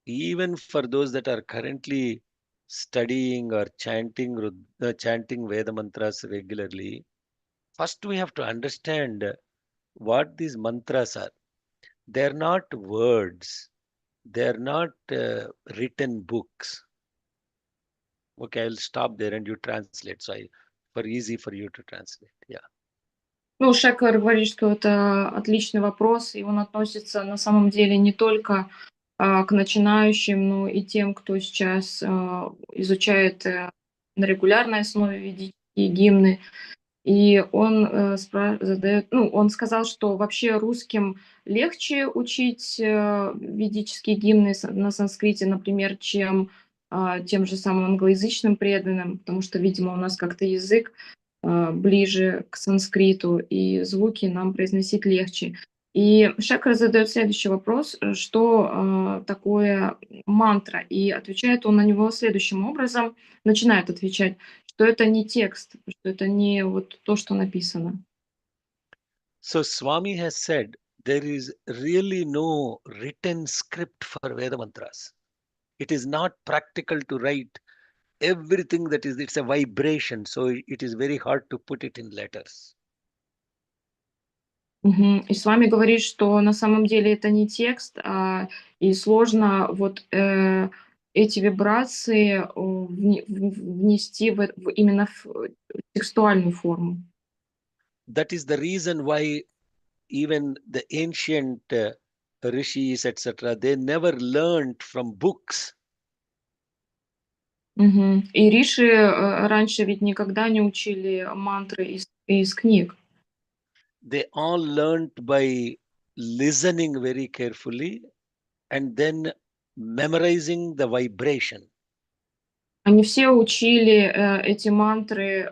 even for those that are currently studying or chanting Veda mantras regularly, first we have to understand what these mantras are. They're not words. They're not written books. Okay, I'll stop there and you translate. So for easy for you to translate. Yeah. Ну, Шекхар говорит, что это отличный вопрос, и он относится на самом деле не только к начинающим, но и тем, кто сейчас изучает на регулярной основе ведические гимны. И он он сказал, что вообще русским легче учить ведические гимны на санскрите, например, чем тем же самым англоязычным преданным, потому что, видимо, у нас как-то язык ближе к санскриту, и звуки нам произносить легче. И Шекхар задает следующий вопрос, что такое мантра, и отвечает он на него следующим образом, начинает отвечать, что это не текст, что это не вот то, что написано. So Swami has said there is really no written script for Veda mantras. It is not practical to write everything that is, it's a vibration. So it is very hard to put it in letters. Мгм. И с вами говорит, что на самом деле это не текст, и сложно вот эти вибрации внести именно в текстуальную форму. That is the reason why even the ancient rishis, etc., they never learned from books. Мгм. И риши раньше ведь никогда не учили мантры из книг. They all learned by listening very carefully and then memorizing the vibration. Они все учили эти мантры,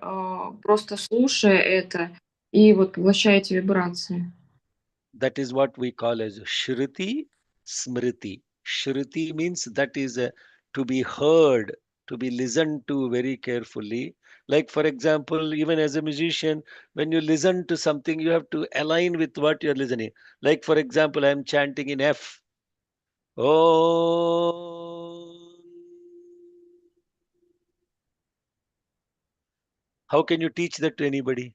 просто слушая это и вот поглощая эти вибрации. That is what we call as Shruti Smriti. Shruti means that is to be heard, to be listened to very carefully. Like, for example, even as a musician, when you listen to something, you have to align with what you're listening. Like, for example, I'm chanting in F. Oh. How can you teach that to anybody?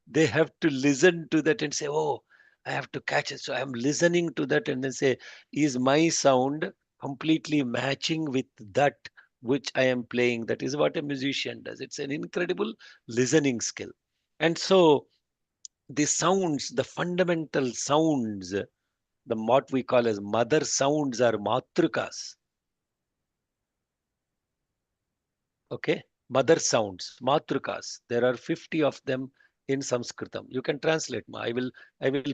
They have to listen to that and say, oh, I have to catch it. So I'm listening to that and then say, is my sound completely matching with that which I am playing? That is what a musician does. It's an incredible listening skill. And so the sounds, the fundamental sounds, the what we call as mother sounds are matrukas. Okay, mother sounds, matrukas. There are 50 of them in Sanskritam. You can translate. I will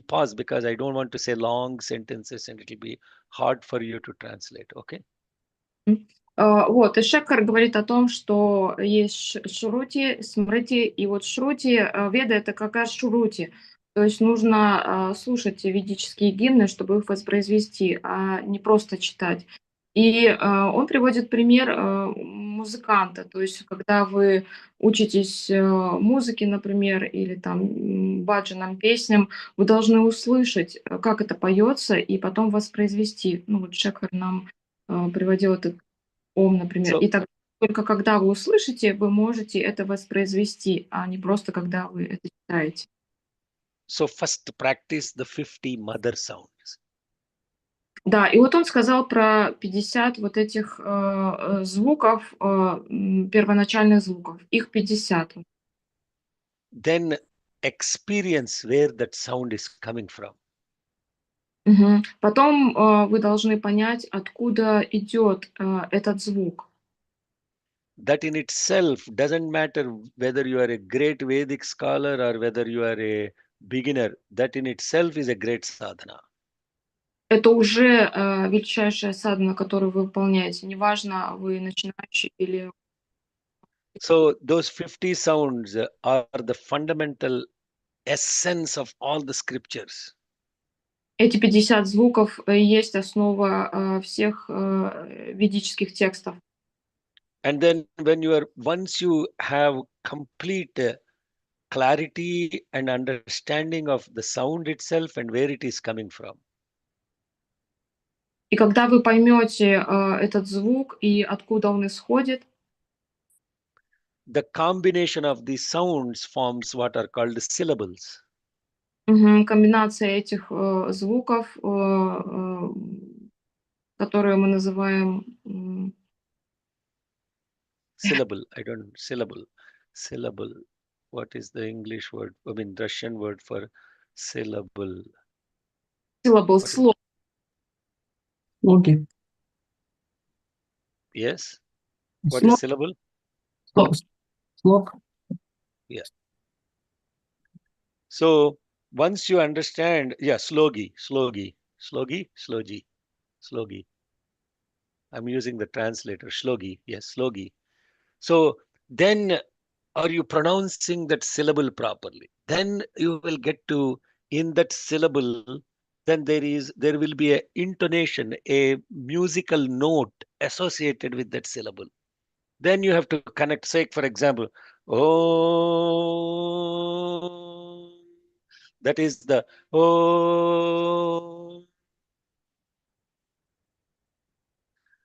pause because I don't want to say long sentences and it will be hard for you to translate. Okay. Вот, и Шекхар говорит о том, что есть шрути, смрити, и вот шрути, веда это как раз шрути, то есть нужно слушать ведические гимны, чтобы их воспроизвести, а не просто читать. И он приводит пример музыканта, то есть когда вы учитесь музыке, например, или там баджанам, песням, вы должны услышать, как это поется, и потом воспроизвести. Ну вот Шекхар нам приводил этот например. So, И тогда только когда вы услышите, вы можете это воспроизвести, а не просто когда вы это читаете. so first practice the 50 mother sounds. Да, и вот он сказал про 50 вот этих звуков, первоначальных звуков. Их 50. Then experience where that sound is coming from. Мгм. Потом вы должны понять, откуда идет этот звук. That in itself doesn't matter whether you are a great Vedic scholar or whether you are a beginner. That in itself is a great sadhana. Это уже величайшая садхана, которую вы выполняете. Неважно, вы начинающий или... So those 50 sounds are the fundamental essence of all the scriptures. Эти 50 звуков и есть основа всех ведических текстов. And then once you have complete clarity and understanding of the sound itself and where it is coming from, И когда вы поймете этот звук и откуда он исходит, the combination of these sounds forms what are called syllables. комбинация этих звуков, которые мы называем Syllable. I don't syllable. Syllable. What is the English word? I mean Russian word for syllable. Syllable, What is- слог. Слоги. Yes. What is syllable? Слог. Yeah. So once you understand, yeah, slogi. I'm using the translator, slogi. Yes, slogi. So then are you pronouncing that syllable properly? Then you will get to, in that syllable, then there will be a intonation, a musical note associated with that syllable. Then you have to connect, say for example, oh, that is the oh.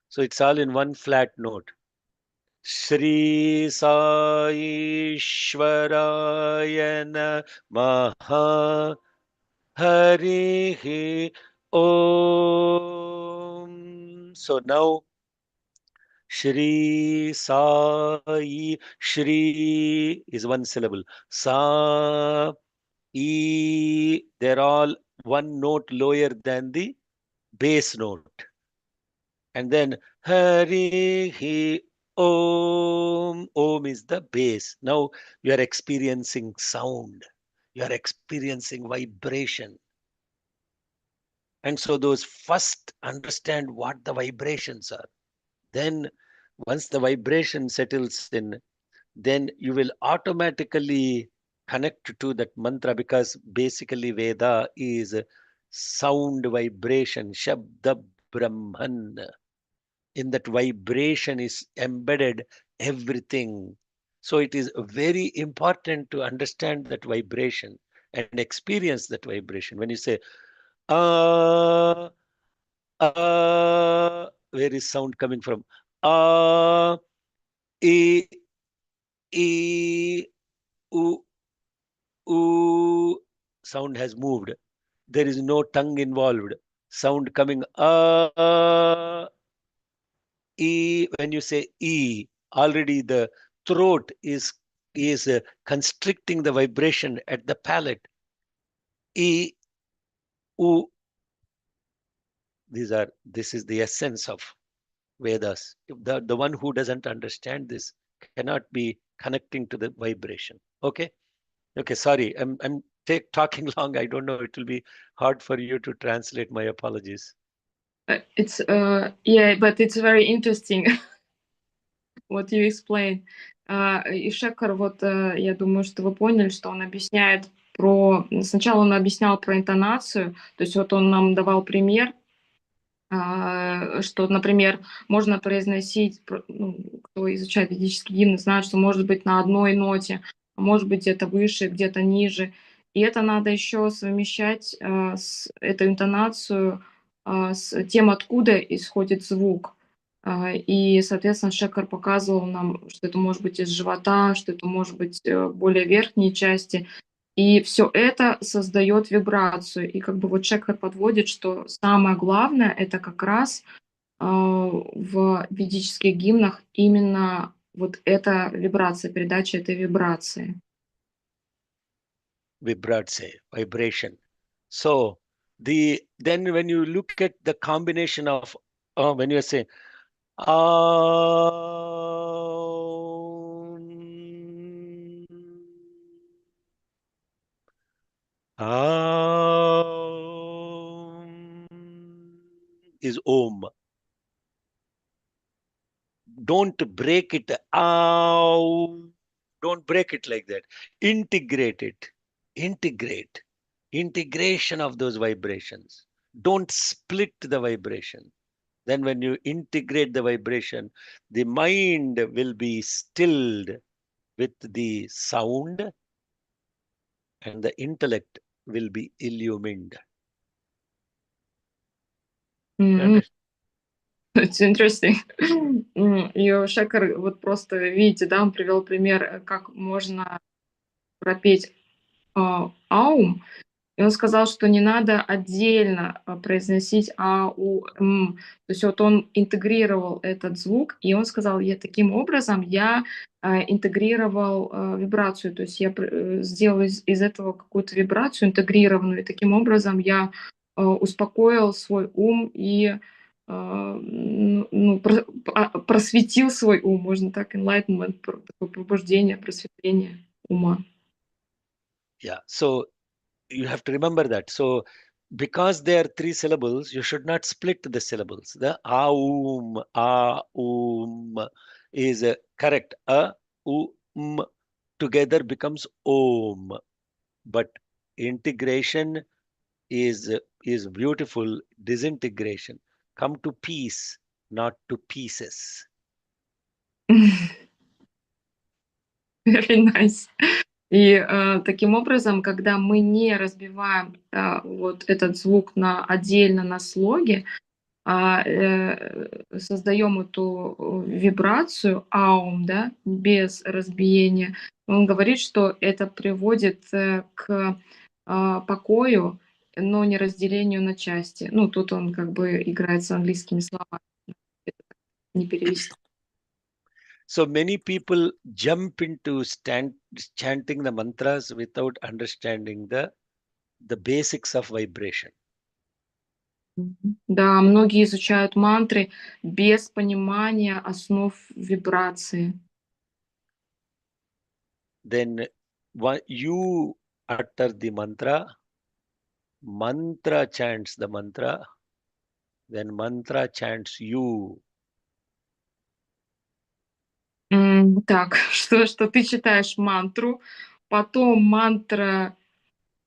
So it's all in one flat note. Shri Sai Namaha Harihi Om. So now Shri Sai, Shri is one syllable. Sa, E, they're all one note lower than the bass note. And then Harihi Om. Om is the bass. Now you are experiencing sound. You are experiencing vibration. And so those first understand what the vibrations are. Then once the vibration settles in, then you will automatically connect to that mantra, because basically Veda is sound vibration, Shabda Brahman. In that vibration is embedded everything. So it is very important to understand that vibration and experience that vibration. When you say, where is sound coming from? E, E, U, U, sound has moved. There is no tongue involved. Sound coming, E, when you say E, already the throat is constricting the vibration at the palate. E, U, this is the essence of Vedas. The one who doesn't understand this cannot be connecting to the vibration. Okay? Okay, sorry. I'm talking long. I don't know. It will be hard for you to translate. My apologies. It's yeah, but it's very interesting what you explained. И Шекхар, вот я думаю, что вы поняли, что он объясняет про... Сначала он объяснял про интонацию, то есть вот он нам давал пример, что, например, можно произносить, ну, кто изучает ведические гимны, знает, что может быть на одной ноте, а может быть где-то выше, где-то ниже. И это надо еще совмещать эту интонацию с тем, откуда исходит звук. И, соответственно, Шекхар показывал нам, что это может быть из живота, что это может быть более верхней части. И все это создает вибрацию. И как бы вот Шекхар подводит, что самое главное — это как раз в ведических гимнах именно вот эта вибрация, передача этой вибрации. Vibration. So then when you look at the combination of when you say is Om. Don't break it. Don't break it like that. Integrate it. Integration of those vibrations. Don't split the vibration. Then when you integrate the vibration, the mind will be stilled with the sound and the intellect will be illumined. It's interesting. И Шекхар, вот просто видите, да, он привел пример, как можно пропеть аум, И он сказал, что не надо отдельно произносить а, у, м. То есть вот он интегрировал этот звук, и он сказал, я таким образом я интегрировал вибрацию, то есть я сделал из этого какую-то вибрацию интегрированную, и таким образом я успокоил свой ум и просветил свой ум, можно так, enlightenment, такое пробуждение, просветление ума. Yeah. So you have to remember that. So because they are three syllables, you should not split the syllables. The aum is correct. Together becomes om. But integration is beautiful. Disintegration. Come to peace, not to pieces. Very nice. И таким образом, когда мы не разбиваем вот этот звук отдельно на слоги, а создаем эту вибрацию аум, да, без разбиения, он говорит, что это приводит к покою, но не разделению на части. Ну, тут он как бы играет с английскими словами. Это не перевести. So many people jump into chanting the mantras without understanding the basics of vibration. Да, многие изучают мантры без понимания основ вибрации. Then you utter the mantra chants the mantra, then mantra chants you. Так, что ты читаешь мантру, потом мантра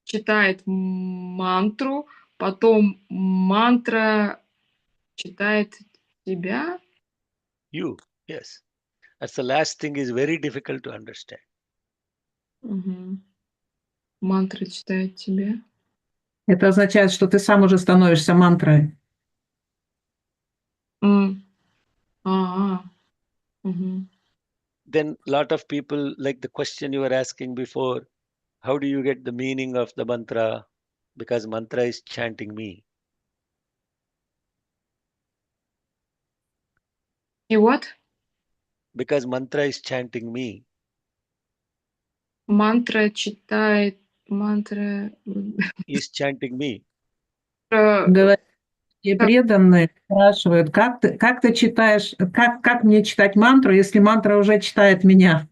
читает мантру, потом мантра читает тебя. You, yes. That's the last thing is very difficult to understand. Мантра читает тебя. Это означает, что ты сам уже становишься мантрой. Then a lot of people, like the question you were asking before, how do you get the meaning of the mantra? Because mantra is chanting me. И вот Because mantra is chanting me. мантра читает, мантра... Is chanting me. Говорят, и преданные спрашивают, как ты читаешь, как мне читать мантру, если мантра уже читает меня?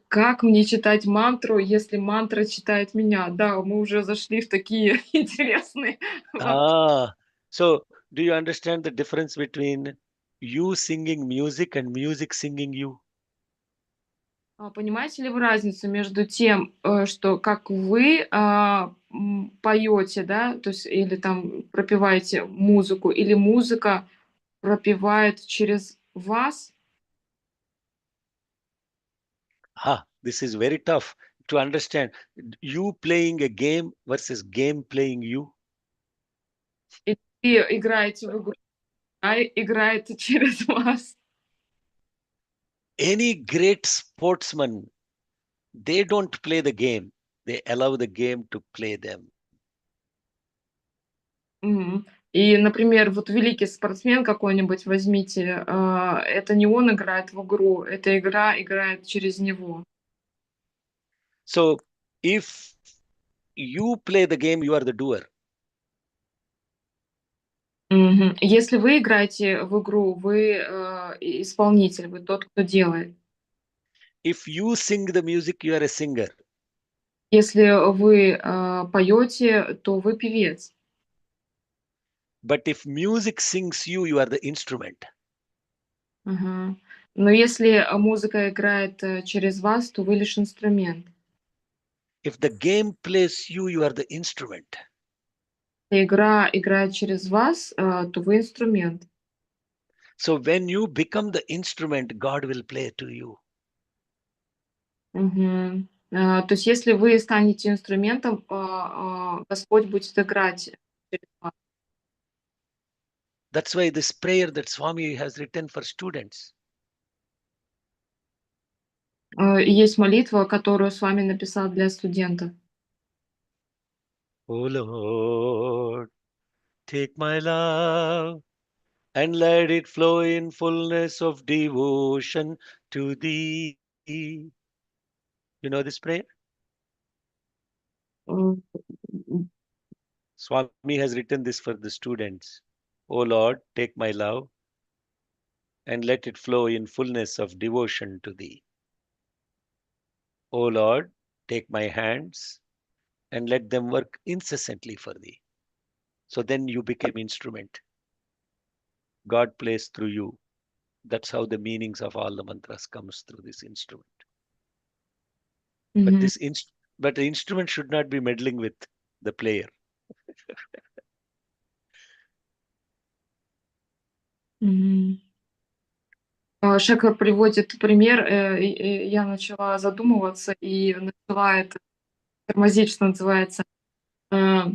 Как мне читать мантру, если мантра читает меня? Да, мы уже зашли в такие интересные вопросы. So do you understand the difference between you singing music and music singing you? Понимаете ли вы разницу между тем, что как вы поете, да, то есть или там пропеваете музыку, или музыка пропевает через вас? This is very tough to understand. You playing a game versus game playing you. И ты играете в игру, а играет через вас. Any great sportsman, they don't play the game. They allow the game to play them. И, например, вот великий спортсмен какой-нибудь возьмите, это не он играет в игру, эта игра играет через него. So if you play the game, you are the doer. Если вы играете в игру, вы исполнитель, вы тот, кто делает. If you sing the music, you are a singer. Если вы поете, то вы певец. But if music sings you, you are the instrument. Но если музыка играет через вас, то вы лишь инструмент. If the game plays you, you are the instrument. Если игра играет через вас, то вы инструмент. So when you become the instrument, God will play to you. То есть если вы станете инструментом, Господь будет играть через вас. That's why this prayer that Swami has written for students. Есть молитва, которую Свами написал для студентов. O Lord, take my love and let it flow in fullness of devotion to Thee. You know this prayer? М, Swami has written this for the students. O Lord, take my love and let it flow in fullness of devotion to Thee. O Lord, take my hands and let them work incessantly for Thee. So then you became instrument. God plays through you. That's how the meanings of all the mantras comes through this instrument. But мгм, but the instrument should not be meddling with the player. мгм. Шекхар приводит пример, я начала задумываться и начала это тормозить, что называется. Э,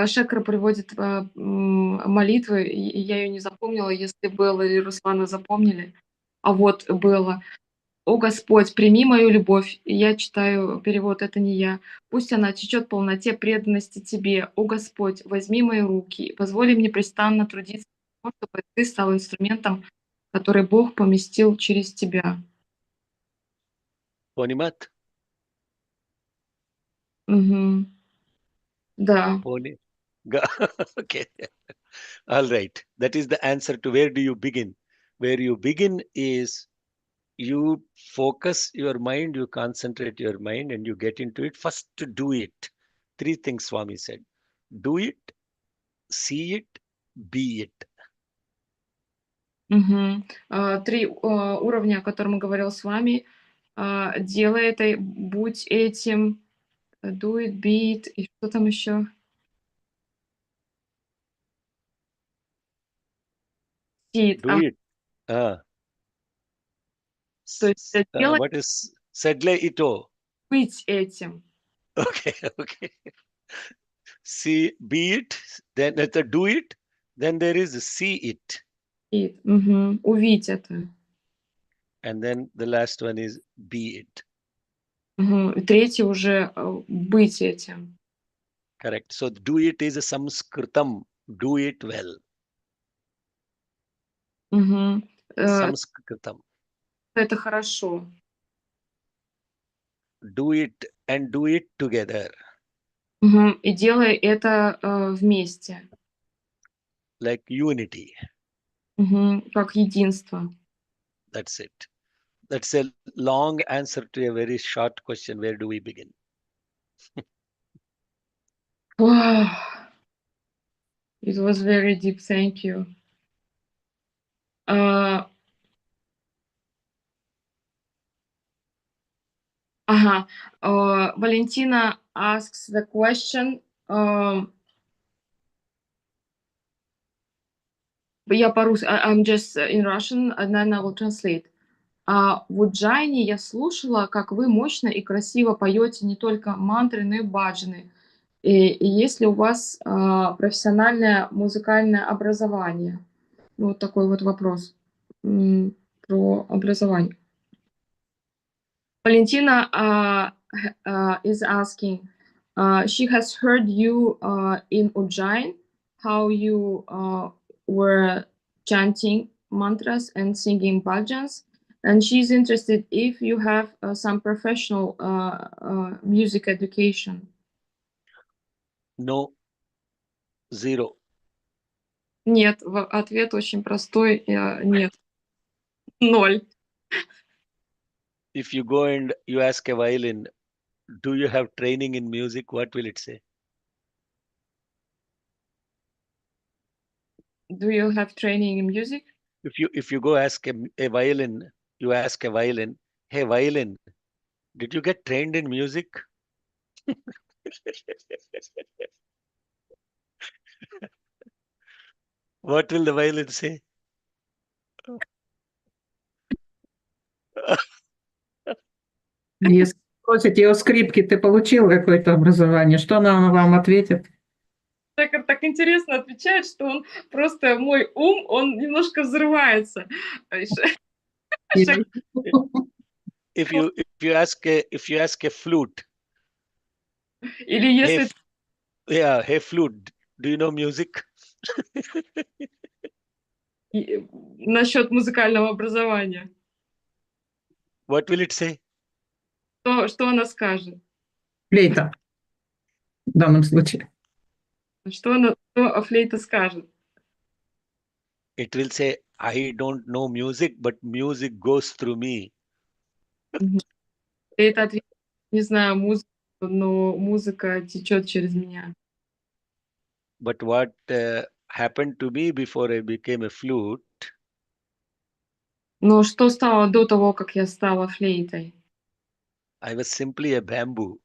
Шекхар приводит, молитвы, и я ее не запомнила, если Белла или Руслана запомнили. А вот было: «О Господь, прими мою любовь». И я читаю перевод, это не я. «Пусть она течет в полноте преданности Тебе. О Господь, возьми мои руки, позволь мне престанно трудиться, для того, чтобы Ты стал инструментом, который Бог поместил через Тебя». Ponimat, Мгм. Да. Poni. Okay. All right. That is the answer to where do you begin. Where you begin is you focus your mind, you concentrate your mind, and you get into it. First, to do it. Three things Swami said: do it, see it, be it. Мгм. 3, уровня, о котором говорил с вами. Делай это, будь этим, do it, be it, и что там еще? See it. Do it. Ah, То есть, делай, what is sedle ito? быть этим. Okay, okay. See, be it, then at the do it, then there is see it, И мгм. Увидь это. and then the last one is be it. Мгм. И 3 уже, быть этим. Correct. So do it is a Sanskritam. Do it well. Мгм. Sanskritam. Это хорошо. Do it and do it together. Мгм. И делай это, вместе. Like unity. Мгм. Как единство. That's it. That's a long answer to a very short question. Where do we begin? Wow. It was very deep. Thank you. А, ага. Valentina asks the question, я по-русски, I'm just in Russian, and then I will translate. В Уджайне я слушала, как вы мощно и красиво поете не только мантры, но и баджаны. И есть ли у вас, профессиональное музыкальное образование? Вот такой вот вопрос, про образование. Valentina, is asking, she has heard you, in Ujjain, how you, were chanting mantras and singing bhajans, and she's interested if you have, some professional, music education. No, zero. Нет, ответ очень простой, нет, 0. If you go and you ask a violin, do you have training in music? What will it say? Do you have training in music? If you go ask a violin, you ask a violin, hey violin, did you get trained in music? What will the violin say? Если спросите о скрипке, ты получил какое-то образование, что она вам ответит? Так интересно отвечает, что он просто мой ум, он немножко взрывается. If you ask a flute, Или hey, если Yeah, hey flute, do you know music? Насчет музыкального образования. What will it say? Что она скажет? Флейта в данном случае. Что флейта скажет? It will say, I don't know music, but music goes through me. Флейта ответит, не знаю музыку, но музыка течет через меня. But what happened to me before I became a flute, Но что стало до того, как я стала флейтой? I was simply a bamboo.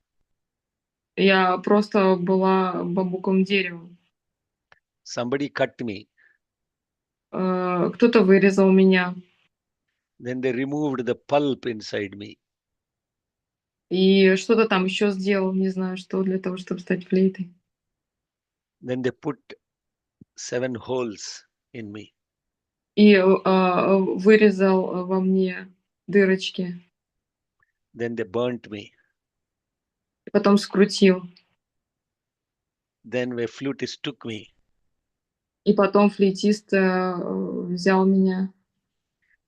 Я просто была бамбуковым деревом. Somebody cut me. Кто-то вырезал меня. Then they removed the pulp inside me. И что-то там еще сделал, не знаю, что для того, чтобы стать флейтой. Then they put 7 holes in me. И вырезал во мне дырочки. Then they burnt me. И потом скрутил. Then a flutist took me. И потом флейтист взял меня.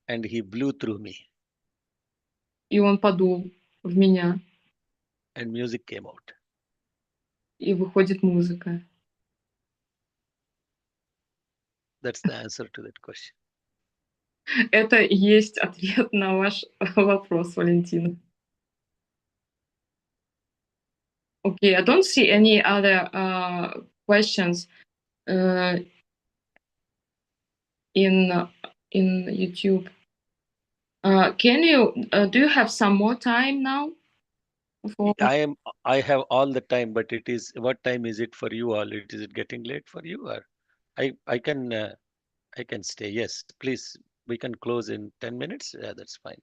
And he blew through me. И он подул в меня. And music came out. И выходит музыка. That's the answer to that question. Это и есть ответ на ваш вопрос, Валентина. Okay, I don't see any other questions in YouTube. Can you do you have some more time now? I have all the time, but it is, what time is it for you all? Is it getting late for you, or I can stay? Yes, please. We can close in 10 minutes. Yeah, that's fine.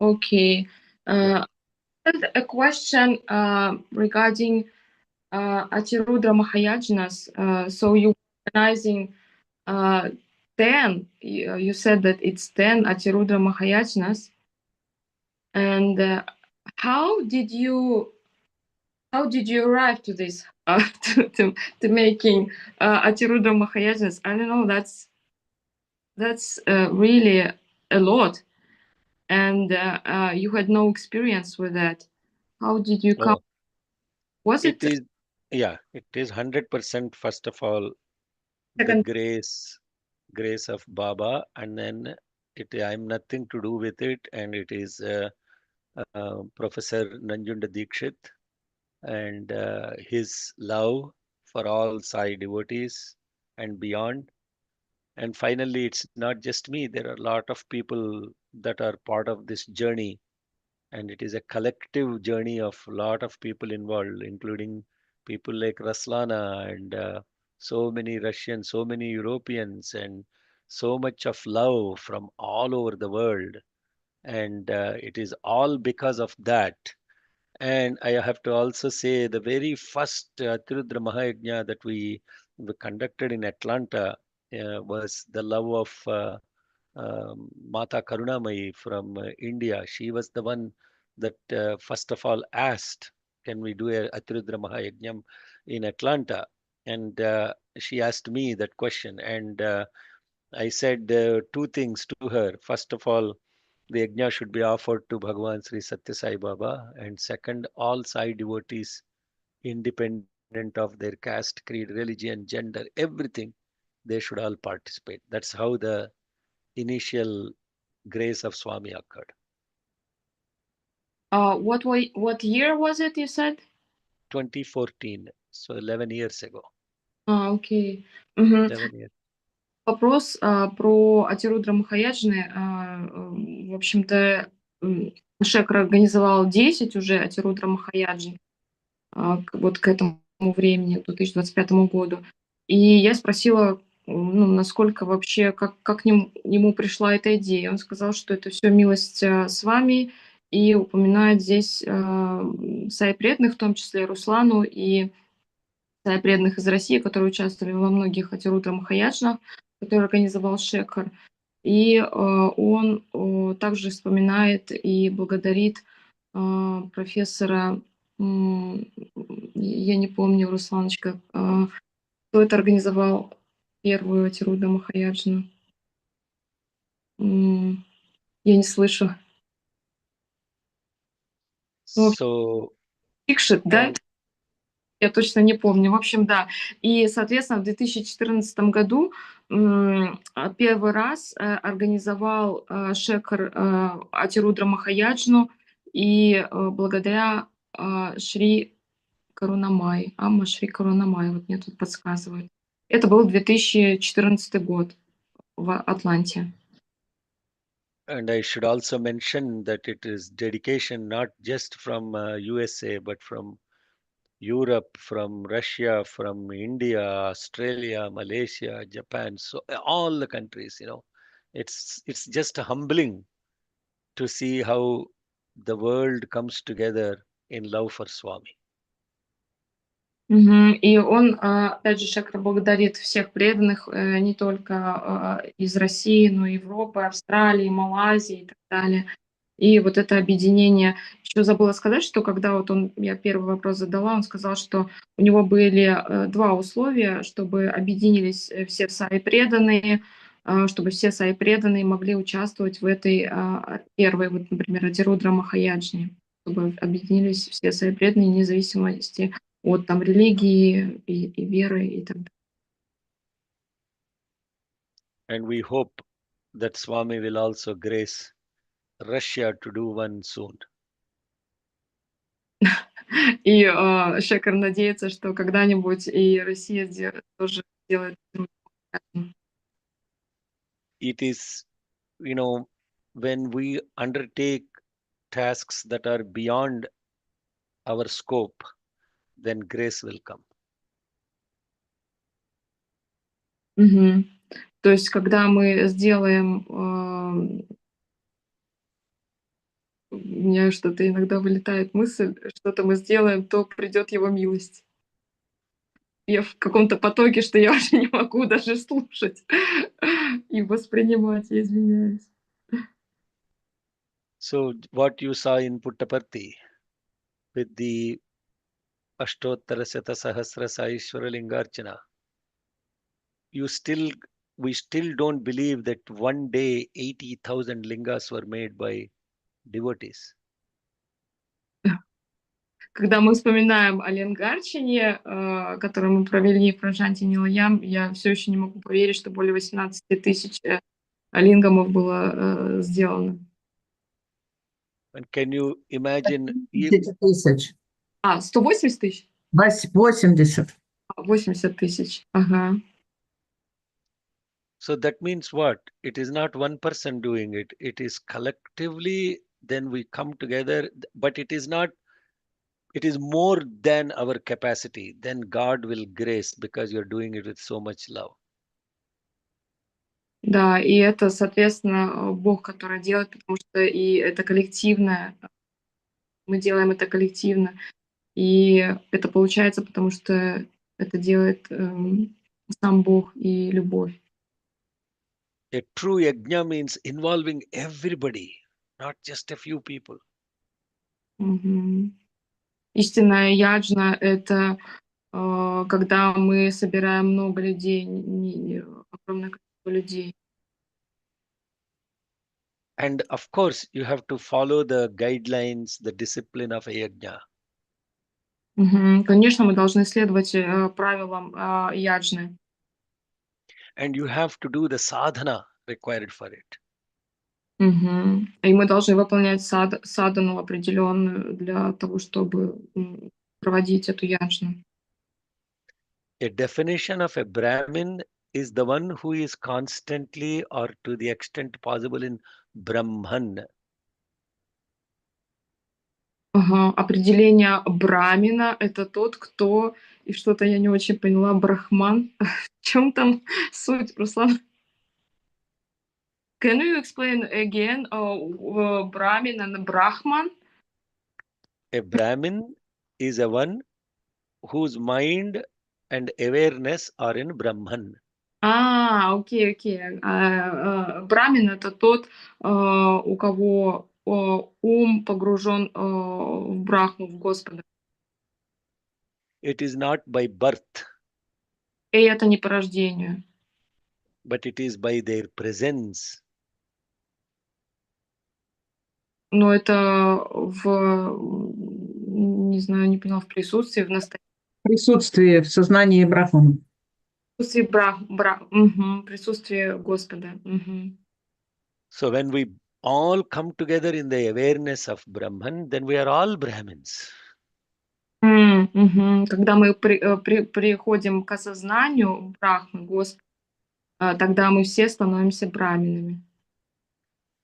Okay. A question regarding Atirudra Mahayajanas. So you organizing 10. You said that it's 10 Atirudra Mahayajanas. And how did you arrive to this to making Atirudra Mahayajanas? I don't know. That's really a lot, and you had no experience with that. How did you come? Was it? It is 100%. First of all, Second. the grace of Baba, and then I'm nothing to do with it, and it is Professor Nanjunda Dikshit and his love for all Sai devotees and beyond. And finally, it's not just me. There are a lot of people that are part of this journey, and it is a collective journey of a lot of people involved, including people like Raslana and so many Russians, so many Europeans, and so much of love from all over the world. And it is all because of that. And I have to also say the very first Tirudra Mahayajna that we conducted in Atlanta was the love of Mata Karunamayi from India. She was the one that first of all asked, can we do a Tirudra Mahayajnam in Atlanta? And she asked me that question. And I said two things to her. First of all, the yajna should be offered to Bhagavan Sri Satya Sai Baba. And second, all Sai devotees, independent of their caste, creed, religion, gender, everything, they should all participate. That's how the initial grace of Swami occurred. What year was it, you said? 2014, so 11 years ago. Окей. Мгм. 11 years. Вопрос про Атирудра Махаяджны. В общем-то, Шекхар организовал 10 уже Атирудра Махаяджн вот к этому времени, к 2025 году. И я спросила, насколько вообще, как ему пришла эта идея. Он сказал, что это все милость Свами, и упоминает здесь Саи преданных, в том числе Руслану и Саи преданных из России, которые участвовали во многих Атирудра Махаяджнах, который организовал Шекхар. И он также вспоминает и благодарит профессора я не помню, Русланочка, кто это организовал первую Атируда Махаяджну? Я не слышу. Ну, So, Дикшит, да? and Я точно не помню. В общем, да. И, соответственно, в 2014 году первый раз организовал Шекхар Атирудра Махаяджну, и благодаря Шри Карунамай, Амма Шри Карунамай, вот мне тут подсказывают. Это был 2014 год в Атланте. I should also mention that it is dedication not just from USA, but from Europe, from Russia, from India, Australia, Malaysia, Japan, so all the countries, it's just humbling to see how the world comes together in love for Swami. И он, опять же, Шекхар благодарит всех преданных, не только из России, но и Европы, Австралии, Малайзии и так далее. И вот это объединение. Еще забыла сказать, что когда вот я первый вопрос задала, он сказал, что у него были два условия, чтобы объединились все Саи преданные, чтобы все Саи преданные могли участвовать в этой первой, вот, например, Атирудра Махаяджне, чтобы объединились все Саи преданные, вне зависимости от там религии и веры и так далее. And we hope that Swami will also grace Russia to do one soon. И Шекхар надеется, что когда-нибудь и Россия тоже сделает. It is, when we undertake tasks that are beyond our scope, then grace will come. То есть, когда мы сделаем, у меня что-то иногда вылетает мысль, что-то мы сделаем, то придет его милость. Я в каком-то потоке, что я уже не могу даже слушать и воспринимать, я извиняюсь. So what you saw in Puttaparthi with the Ashtottara Sata Sahasra Saishwara Lingarchana, we still don't believe that one day 80,000 lingas were made by devotees. Когда мы вспоминаем о Ленгарчине, который мы провели в Праджанте Ниlayam, я все еще не могу поверить, что более 18 тысяч лингамов было сделано. And can you imagine? 10 000. 180 тысяч? 80. 80 тысяч, ага. So that means what? It is not one person doing it. It is collectively, then we come together, but it is more than our capacity. Then God will grace because you're doing it with so much love. Да, и это, соответственно, Бог, который делает, потому что и это коллективное, мы делаем это коллективно, и это получается, потому что это делает сам Бог и любовь. A true yajna means involving everybody, not just a few people. Истинная яджна — это когда мы собираем много людей, огромное количество людей. And of course, you have to follow the guidelines, the discipline of a yajna. Конечно, мы должны следовать правилам яджны. And you have to do the sadhana required for it. И мы должны выполнять садану определенную для того, чтобы проводить эту яджну. A definition of a Brahmin is the one who is constantly or to the extent possible in Brahman. Определение брамина — это тот, кто, и что-то я не очень поняла, брахман. В чем там суть, Руслан? Can you explain again Brahmin and Brahman? A Brahmin is a one whose mind and awareness are in Brahman. Окей. Брамин — это тот, у кого ум погружен в Брахму, в Господа. It is not by birth, И это не по рождению, but it is by their presence. но это не знаю, не поняла, в присутствии, в настоящем. Присутствие в сознании Брахмана. Присутствии присутствии Господа. So when we all come together in the awareness of Brahman, then we are all Brahmins. Когда мы приходим к осознанию Брахмы, Господа, тогда мы все становимся браминами.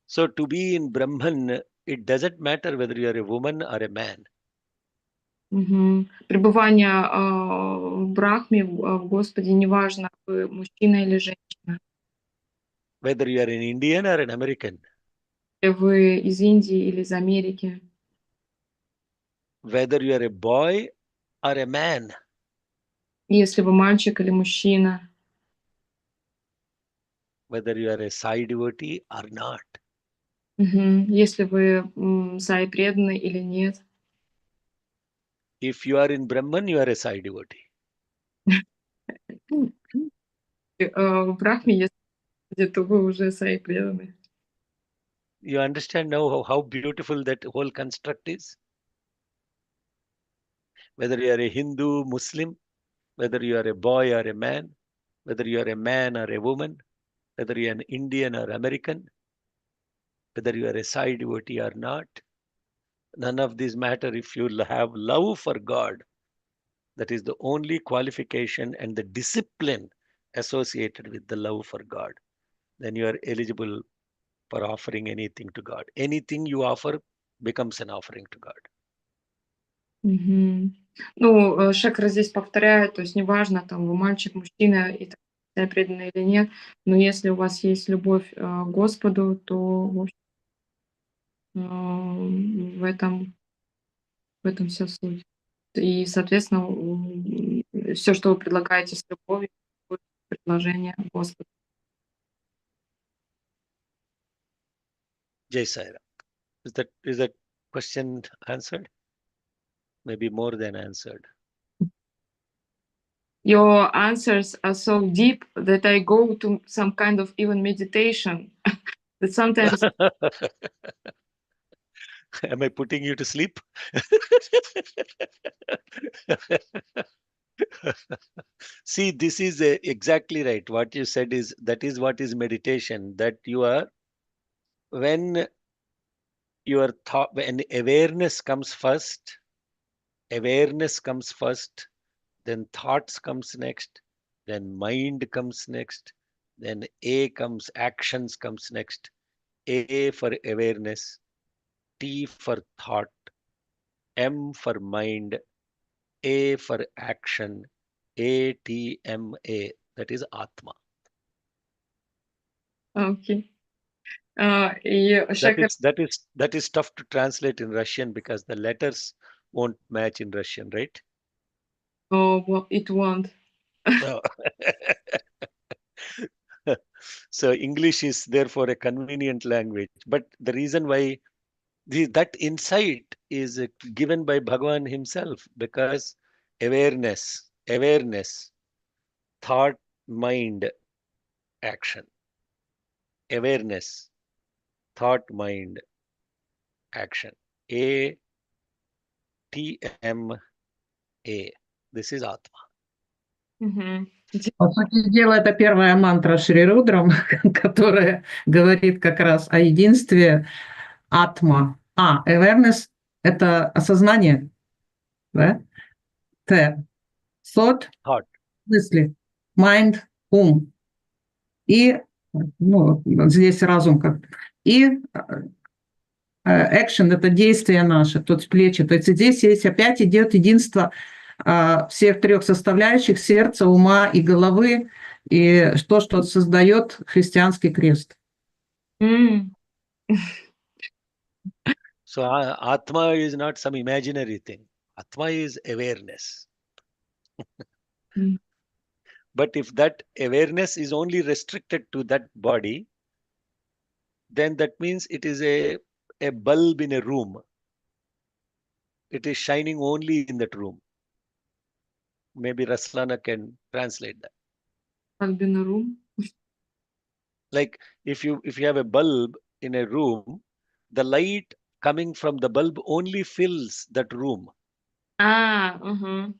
So to be in Brahman, it doesn't matter whether you are a woman or a man. Пребывание в Брахме, в Господе, неважно, вы мужчина или женщина. Whether you are an Indian or an American. Вы из Индии или из Америки. Whether you are a boy or a man. Если вы мальчик или мужчина. Whether you are a Sai devotee or not. Если вы Саи преданный или нет. If you are in Brahman, you are a Sai devotee. В Брахме, если то вы уже Саи преданный. You understand now how beautiful that whole construct is? Whether you are a Hindu, Muslim, whether you are a boy or a man, whether you are a man or a woman, whether you are an Indian or American, whether you are a Sai devotee or not, none of these matter if you have love for God. That is the only qualification and the discipline associated with the love for God. Then you are eligible for offering anything to God. Anything you offer becomes an offering to God. Ну, Шекхар здесь повторяет, то есть неважно, там вы мальчик, мужчина, и так преданный или нет, но если у вас есть любовь к Господу, то в общем, в этом вся суть. И, соответственно, все, что вы предлагаете с любовью, будет предложение Господу. Jai Sai Ram. Is that question answered? Maybe more than answered. Your answers are so deep that I go to some kind of even meditation. That sometimes Am I putting you to sleep? See, this is exactly right. What you said is that is what is meditation. That you are when your thought, when awareness comes first, then thoughts comes next, then mind comes next, then actions comes next. A for awareness, T for thought, M for mind, A for action, ATMA. That is Atma. okay. И Шекхар, That is tough to translate in Russian because the letters won't match in Russian, right? well, it won't. No. So English is therefore a convenient language. But the reason why that insight is given by Bhagavan himself, because awareness, thought, mind, action. Awareness, thought, mind, action. ATMA. This is Atma. По сути дела, это первая мантра Шри Рудрам, которая говорит как раз о единстве атма. Awareness — это осознание, да? Thought, мысли, mind, ум. И здесь разум как. И action — это действие наше, то есть плечи. То есть здесь есть опять идет единство всех трех составляющих: сердца, ума и головы, и то, что создает христианский крест. So Atma is not some imaginary thing. Atma is awareness. But if that awareness is only restricted to that body, then that means it is a bulb in a room. It is shining only in that room. Maybe Raslana can translate that. Как бы на room. Like if you have a bulb in a room, the light coming from the bulb only fills that room. Угу.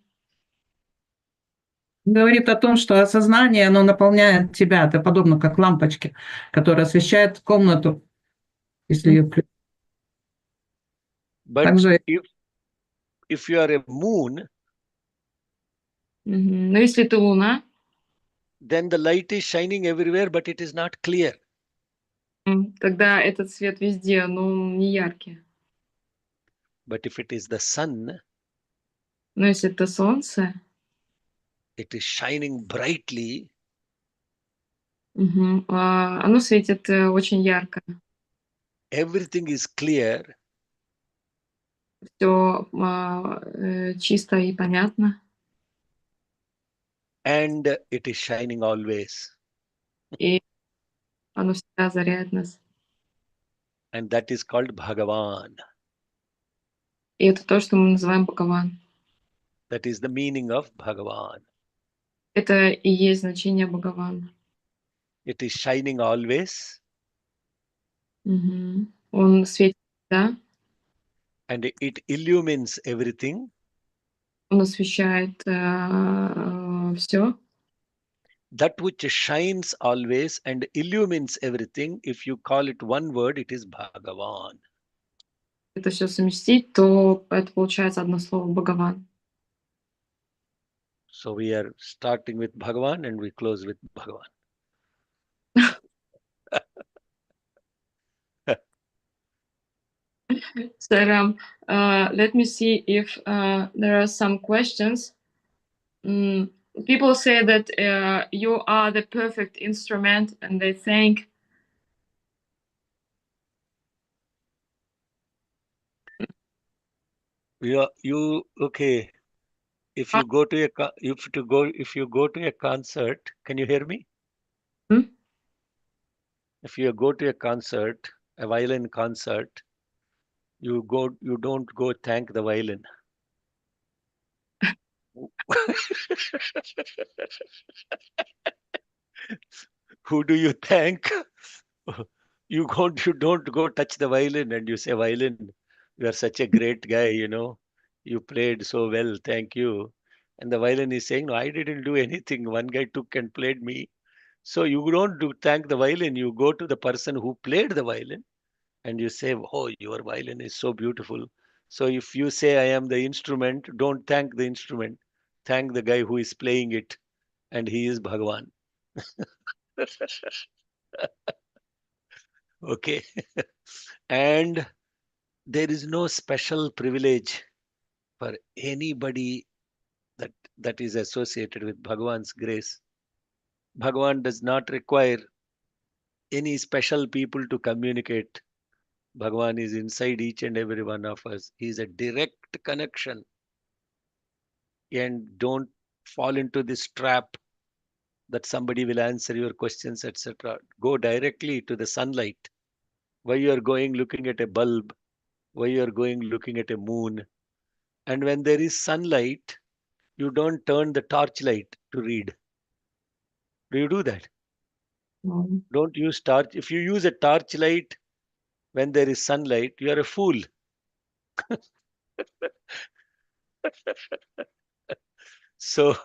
Говорит о том, что осознание, оно наполняет тебя. Это подобно как лампочке, которая освещает комнату, если ее включить. But Также if you are a moon, Но если ты луна, then the light is shining everywhere, but it is not clear. тогда этот свет везде, но он не яркий. But if it is the sun, Но если это солнце, it is shining brightly, оно светит очень ярко. everything is clear, Все чисто и понятно. and it is shining always. И оно всегда озаряет нас. And that is called Bhagavan. И это то, что мы называем Бхагаван. That is the meaning of Bhagavan. Это и есть значение Бхагавана. It is shining always, Он светит всегда, and it illumines everything. он освещает все. That which shines always and illumines everything, if you call it one word, it is Bhagavan. Это все совместить, то это получается одно слово Бхагаван. So we are starting with Bhagavan and we close with Bhagavan. So let me see if there are some questions. People say that you are the perfect instrument, and they think. You okay? If you go to a concert, can you hear me? If you go to a concert, a violin concert, you don't go thank the violin. Who do you thank? You don't go touch the violin and you say, violin, you are such a great guy, you played so well, thank you. And the violin is saying, no, I didn't do anything. One guy took and played me. So you don't thank the violin, you go to the person who played the violin and you say, oh, your violin is so beautiful. So if you say I am the instrument, don't thank the instrument. Thank the guy who is playing it, and he is Bhagavan. Okay. And there is no special privilege for anybody that is associated with Bhagavan's grace. Bhagavan does not require any special people to communicate. Bhagavan is inside each and every one of us. He is a direct connection. And don't fall into this trap that somebody will answer your questions, etc. Go directly to the sunlight. Why you are going looking at a bulb, why you are going looking at a moon. And when there is sunlight, you don't turn the torchlight to read. Do you do that? No. Don't use torch. If you use a torchlight when there is sunlight, you are a fool. So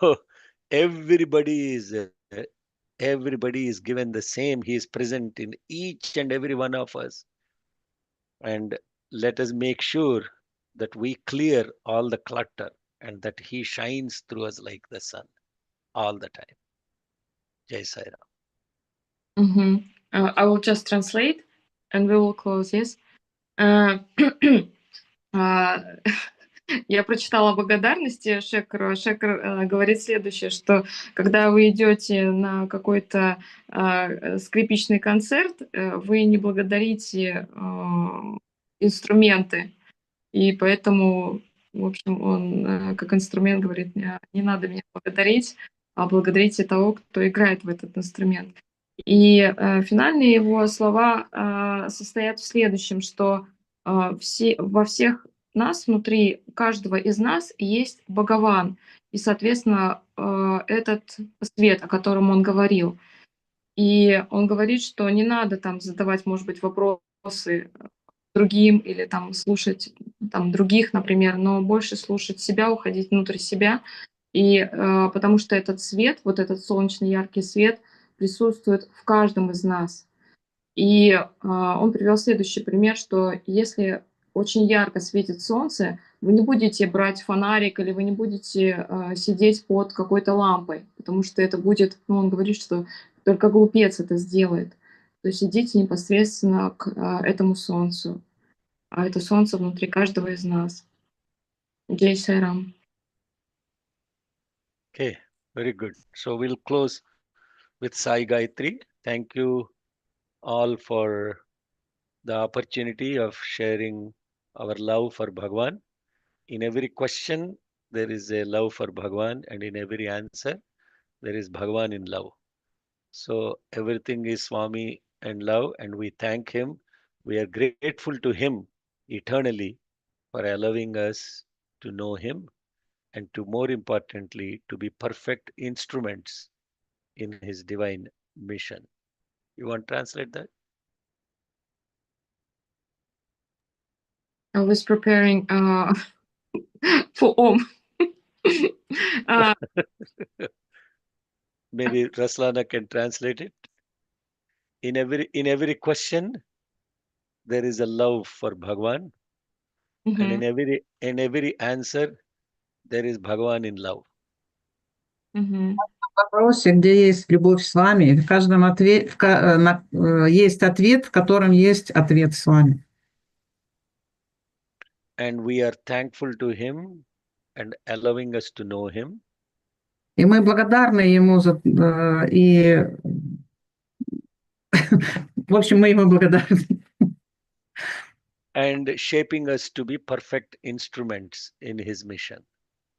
everybody is given the same. He is present in each and every one of us. And let us make sure that we clear all the clutter and that he shines through us like the sun all the time. Jai Sai Ram. I will just translate and we will close, yes? Я прочитала благодарности Шекхару. Шекхар говорит следующее, что когда вы идете на какой-то скрипичный концерт, вы не благодарите инструменты. И поэтому, в общем, он как инструмент говорит, не надо меня благодарить, а благодарите того, кто играет в этот инструмент. И финальные его слова состоят в следующем, что во всех нас, внутри каждого из нас есть Бхагаван. И, соответственно, этот свет, о котором он говорил. И он говорит, что не надо там задавать, может быть, вопросы другим или там слушать там других, например, но больше слушать себя, уходить внутрь себя. И потому что этот свет, вот этот солнечный яркий свет присутствует в каждом из нас. И он привел следующий пример, что если очень ярко светит солнце, вы не будете брать фонарик или вы не будете сидеть под какой-то лампой, потому что это будет, ну, он говорит, что только глупец это сделает. То есть идите непосредственно к этому солнцу, а это солнце внутри каждого из нас. Джей Сайрам. Okay, very good. So we'll close with Sai Gayatri. Thank you all for the opportunity of sharing our love for Bhagwan. In every question, there is a love for Bhagwan, and in every answer, there is Bhagwan in love. So everything is Swami and love, and we thank him. We are grateful to him eternally for allowing us to know him and to, more importantly, to be perfect instruments in his divine mission. You want to translate that? I was preparing for Om. Maybe Raslana can translate it. In every question, there is a love for Bhagwan, and in every answer, there is Bhagwan in love. В вопросе, где есть любовь с вами, в каждом есть ответ, в котором есть ответ с вами. And we are thankful to him and allowing us to know him. И мы благодарны ему за и в общем, мы ему благодарны. And shaping us to be perfect instruments in his mission.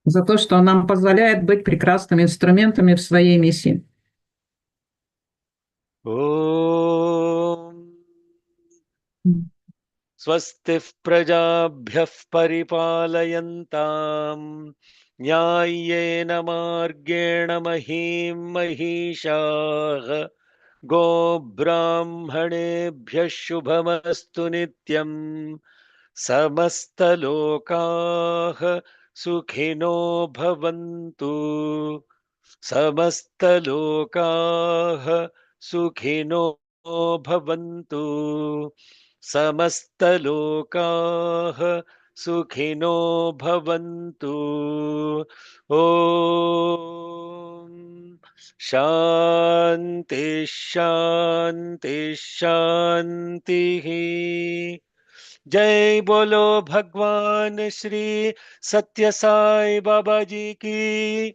За то, что он нам позволяет быть прекрасными инструментами в своей миссии. Om Swastif prajabhyah paripalayantam Nyayena margena mahim mahishah Go brahmanebhyah shubhamastu nityam Samastalokaah sukhino bhavantu Samastalokaah sukhino bhavantu Samastalokaah sukhino bhavantu. Om Shanti Shanti Shanti. जय बोलो भगवान श्री सत्य साई बाबा जी की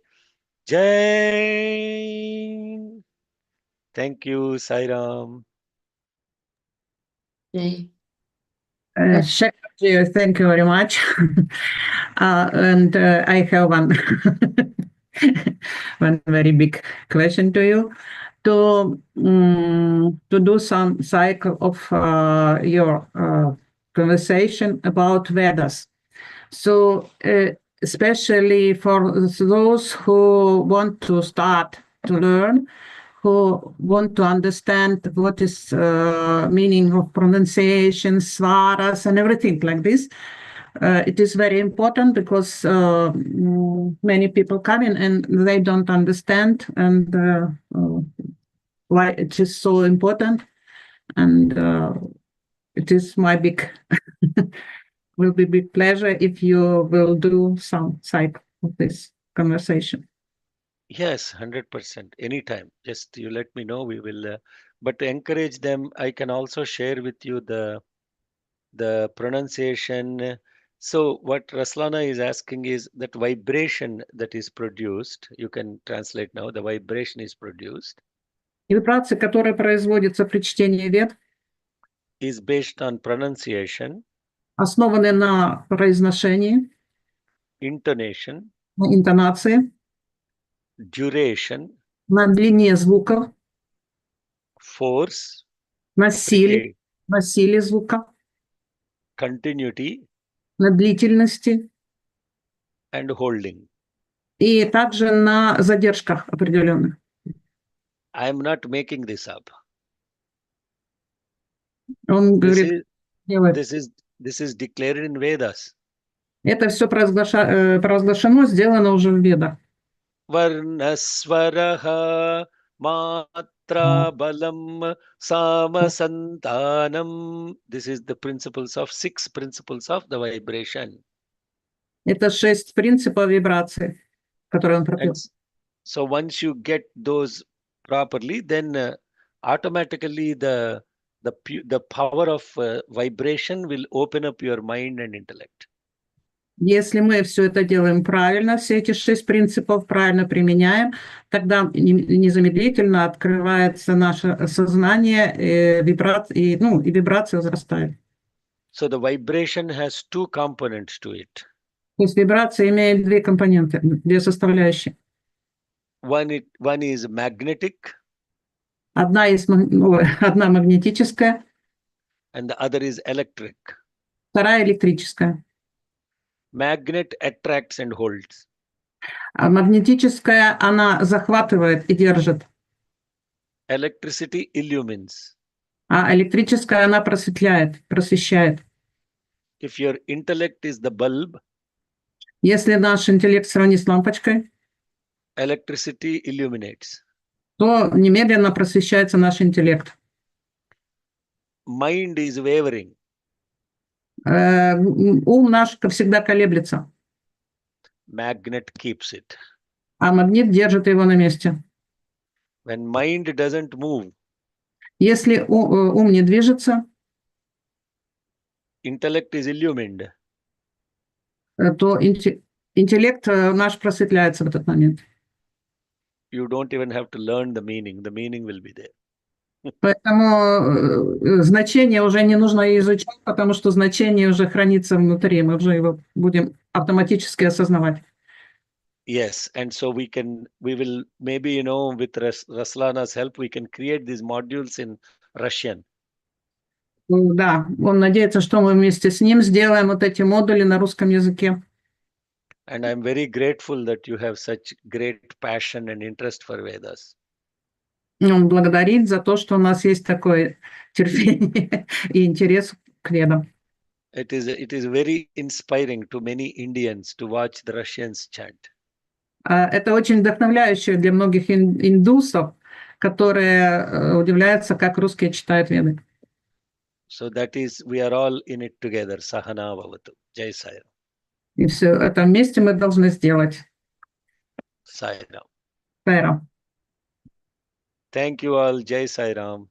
जय. Thank you, Sai Ram. Jai. Shekharji, thank you very much. And I have one very big question to you. To do some cycle of your conversation about Vedas. So especially for those who want to start to learn, who want to understand what is meaning of pronunciation, svaras, and everything like this. It is very important because many people come in and they don't understand and why it is so important. And it is my will be big pleasure if you will do some side of this conversation. Yes, 100%. Anytime. Just you let me know. We will. But to encourage them, I can also share with you the pronunciation. So what Raslana is asking is that vibration that is produced. You can translate now. The vibration is produced. Вибрация, которая производится при чтении вед, is based on pronunciation, основаны на произношении, intonation, на интонации, duration, на длине звуков, force, на силе звука, continuity, на длительности and holding. и также на задержках определенных. I am not making this up. Он This говорит, is делает. this is declared in Vedas. Это все провозглашено, сделано уже в Ведах. Varnasvaraha matra balam samasantanam. This is the principles of 6 principles of the vibration. Это 6 принципов вибрации, которые он пропел. And so once you get those properly, then automatically the power of vibration will open up your mind and intellect. Если мы все это делаем правильно, все эти 6 принципов правильно применяем, тогда незамедлительно открывается наше сознание, и вибрация возрастает. So the vibration has 2 components to it. То есть вибрация имеет 2 компоненты, 2 составляющие. One is magnetic. Одна магнетическая, And the other is electric. вторая электрическая. Magnet attracts and holds. А магнетическая, она захватывает и держит. Electricity illumines. А электрическая, она просвещает. If your intellect is the bulb, Если наш интеллект сравнить с лампочкой, electricity illuminates. то немедленно просвещается наш интеллект. Mind is wavering. Ум наш всегда колеблется, Magnet keeps it. а магнит держит его на месте. When mind doesn't move, Если ум не движется, intellect is illumined. то интеллект наш просветляется в этот момент. You don't even have to learn the meaning. The meaning will be there. Поэтому значение уже не нужно изучать, потому что значение уже хранится внутри, мы уже его будем автоматически осознавать. Yes, and so we will maybe, with Raslana's help, we can create these modules in Russian. Да, он надеется, что мы вместе с ним сделаем вот эти модули на русском языке. And I'm very grateful that you have such great passion and interest for Vedas. Он благодарит за то, что у нас есть такое терпение и интерес к ведам. It is very inspiring to many Indians to watch the Russians chant. Это очень вдохновляюще для многих индусов, которые удивляются, как русские читают веды. So that is, we are all in it together. Sahana Bhavatu. Jai Sai Ram. И все это вместе мы должны сделать. Sai Ram. Сайрам. Thank you all. Jai Sai Ram.